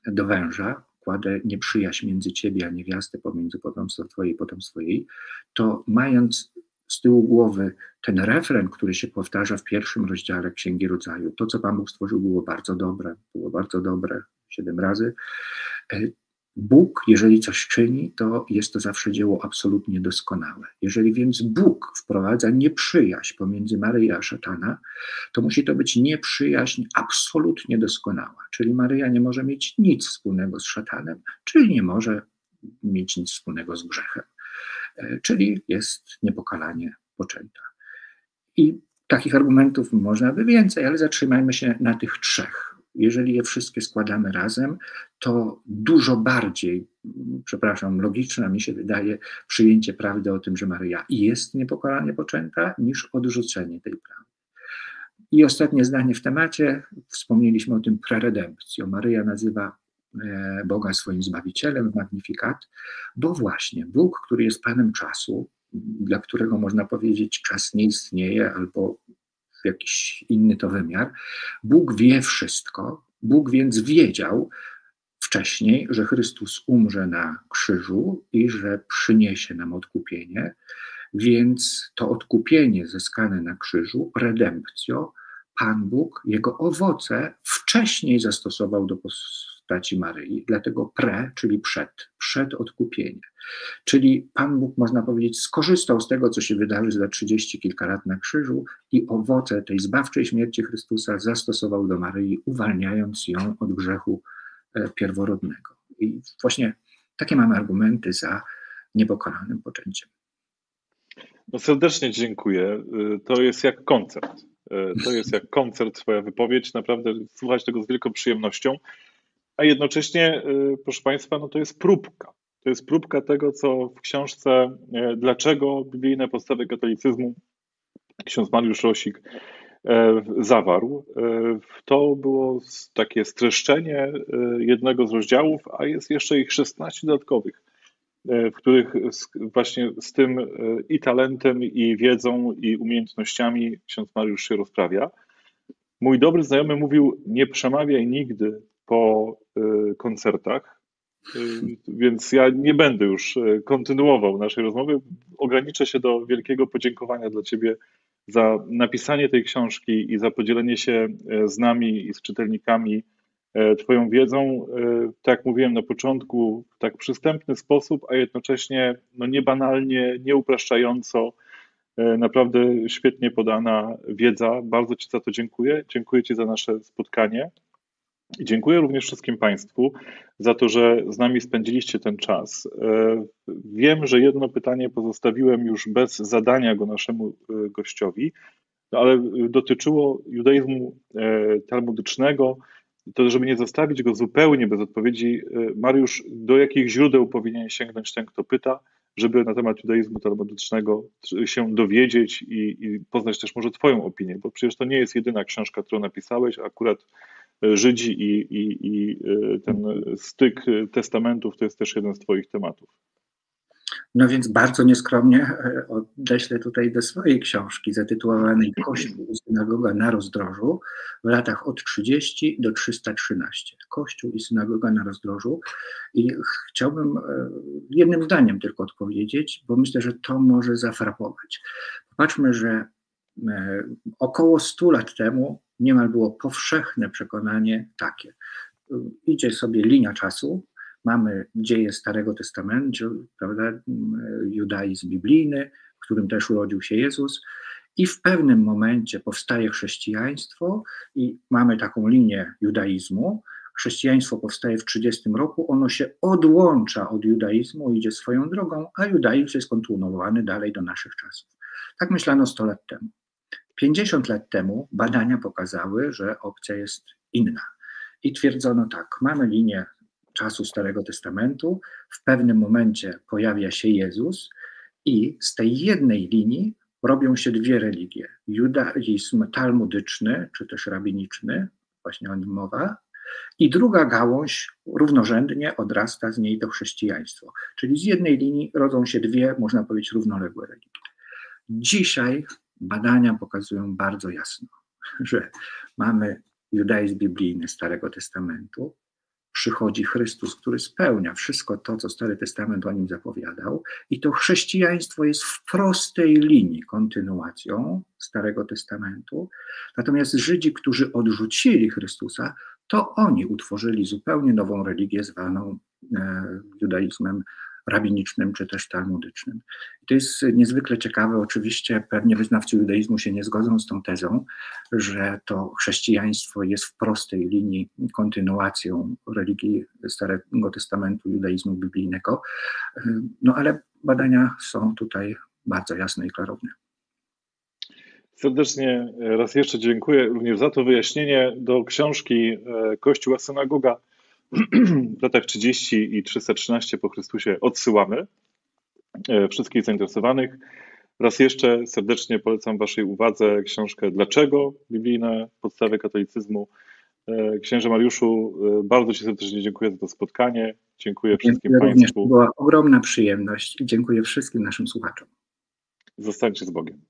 do węża, kładę nieprzyjaźń między ciebie a niewiastę, pomiędzy potomstwo twoje i potomstwo jej, to mając z tyłu głowy ten refren, który się powtarza w 1 rozdziale Księgi Rodzaju, to co Pan Bóg stworzył było bardzo dobre 7 razy. Bóg, jeżeli coś czyni, to jest to zawsze dzieło absolutnie doskonałe. Jeżeli więc Bóg wprowadza nieprzyjaźń pomiędzy Maryją a szatana, to musi to być nieprzyjaźń absolutnie doskonała. Czyli Maryja nie może mieć nic wspólnego z szatanem, czyli nie może mieć nic wspólnego z grzechem. Czyli jest niepokalanie poczęta. I takich argumentów można by więcej, ale zatrzymajmy się na tych 3. Jeżeli je wszystkie składamy razem, to dużo bardziej, logiczne mi się wydaje przyjęcie prawdy o tym, że Maryja jest niepokalanie poczęta, niż odrzucenie tej prawdy. I ostatnie zdanie w temacie. Wspomnieliśmy o tym preredempcjo. Maryja nazywa Boga swoim Zbawicielem w Magnificat, bo właśnie Bóg, który jest Panem czasu, dla którego można powiedzieć czas nie istnieje albo w jakiś inny to wymiar, Bóg wie wszystko, Bóg więc wiedział wcześniej, że Chrystus umrze na krzyżu i że przyniesie nam odkupienie, więc to odkupienie zyskane na krzyżu, redemptio, Pan Bóg, jego owoce wcześniej zastosował do postaci Maryi, dlatego czyli przed odkupienie. Czyli Pan Bóg, można powiedzieć, skorzystał z tego, co się wydarzy za 30 kilka lat na krzyżu i owoce tej zbawczej śmierci Chrystusa zastosował do Maryi, uwalniając ją od grzechu pierworodnego. I właśnie takie mamy argumenty za niepokalanym poczęciem. No serdecznie dziękuję. To jest jak koncert. Twoja wypowiedź. Naprawdę słuchać tego z wielką przyjemnością. A jednocześnie, proszę Państwa, no to jest próbka. To jest próbka tego, co w książce Dlaczego biblijne podstawy katolicyzmu ksiądz Mariusz Rosik zawarł. To było takie streszczenie jednego z rozdziałów, a jest jeszcze ich 16 dodatkowych, w których właśnie z tym i talentem, i wiedzą, i umiejętnościami ksiądz Mariusz się rozprawia. Mój dobry znajomy mówił: nie przemawiaj nigdy po koncertach, więc ja nie będę już kontynuował naszej rozmowy. Ograniczę się do wielkiego podziękowania dla Ciebie za napisanie tej książki i za podzielenie się z nami i z czytelnikami Twoją wiedzą, tak jak mówiłem na początku, w tak przystępny sposób, a jednocześnie no nie banalnie, nie upraszczająco. Naprawdę świetnie podana wiedza. Bardzo Ci za to dziękuję. Dziękuję Ci za nasze spotkanie. I dziękuję również wszystkim Państwu za to, że z nami spędziliście ten czas. Wiem, że jedno pytanie pozostawiłem już bez zadania go naszemu gościowi, ale dotyczyło judaizmu talmudycznego. To, żeby nie zostawić go zupełnie bez odpowiedzi, Mariusz, do jakich źródeł powinien sięgnąć ten, kto pyta, żeby na temat judaizmu talmudycznego się dowiedzieć i poznać też może Twoją opinię, bo przecież to nie jest jedyna książka, którą napisałeś, a akurat Żydzi i ten styk testamentów to jest też jeden z Twoich tematów. No więc bardzo nieskromnie odeślę tutaj do swojej książki zatytułowanej Kościół i synagoga na rozdrożu w latach od 30 do 313. Kościół i synagoga na rozdrożu. I chciałbym jednym zdaniem tylko odpowiedzieć, bo myślę, że to może zafrapować. Popatrzmy, że około 100 lat temu niemal było powszechne przekonanie takie. Idzie sobie linia czasu, mamy dzieje Starego Testamentu, prawda, judaizm biblijny, w którym też urodził się Jezus, i w pewnym momencie powstaje chrześcijaństwo i mamy taką linię judaizmu. Chrześcijaństwo powstaje w 30 roku, ono się odłącza od judaizmu, idzie swoją drogą, a judaizm jest kontynuowany dalej do naszych czasów. Tak myślano 100 lat temu. 50 lat temu badania pokazały, że opcja jest inna. I twierdzono tak, mamy linię czasu Starego Testamentu, w pewnym momencie pojawia się Jezus i z tej jednej linii robią się dwie religie. Judaizm talmudyczny, czy też rabiniczny, właśnie o nim mowa, i druga gałąź równorzędnie odrasta z niej do chrześcijaństwo. Czyli z jednej linii rodzą się dwie, można powiedzieć, równoległe religie. Dzisiaj badania pokazują bardzo jasno, że mamy judaizm biblijny Starego Testamentu, przychodzi Chrystus, który spełnia wszystko to, co Stary Testament o nim zapowiadał, i to chrześcijaństwo jest w prostej linii kontynuacją Starego Testamentu. Natomiast Żydzi, którzy odrzucili Chrystusa, to oni utworzyli zupełnie nową religię zwaną judaizmem rabinicznym czy też talmudycznym. I to jest niezwykle ciekawe. Oczywiście pewnie wyznawcy judaizmu się nie zgodzą z tą tezą, że to chrześcijaństwo jest w prostej linii kontynuacją religii Starego Testamentu, judaizmu biblijnego. No ale badania są tutaj bardzo jasne i klarowne. Serdecznie raz jeszcze dziękuję również za to wyjaśnienie. Do książki Kościół a synagoga w latach 30 i 313 po Chrystusie odsyłamy wszystkich zainteresowanych. Raz jeszcze serdecznie polecam Waszej uwadze książkę Dlaczego? Biblijne podstawy katolicyzmu. Księże Mariuszu, bardzo Ci serdecznie dziękuję za to spotkanie. Dziękuję wszystkim Państwu. Była ogromna przyjemność i dziękuję wszystkim naszym słuchaczom. Zostańcie z Bogiem.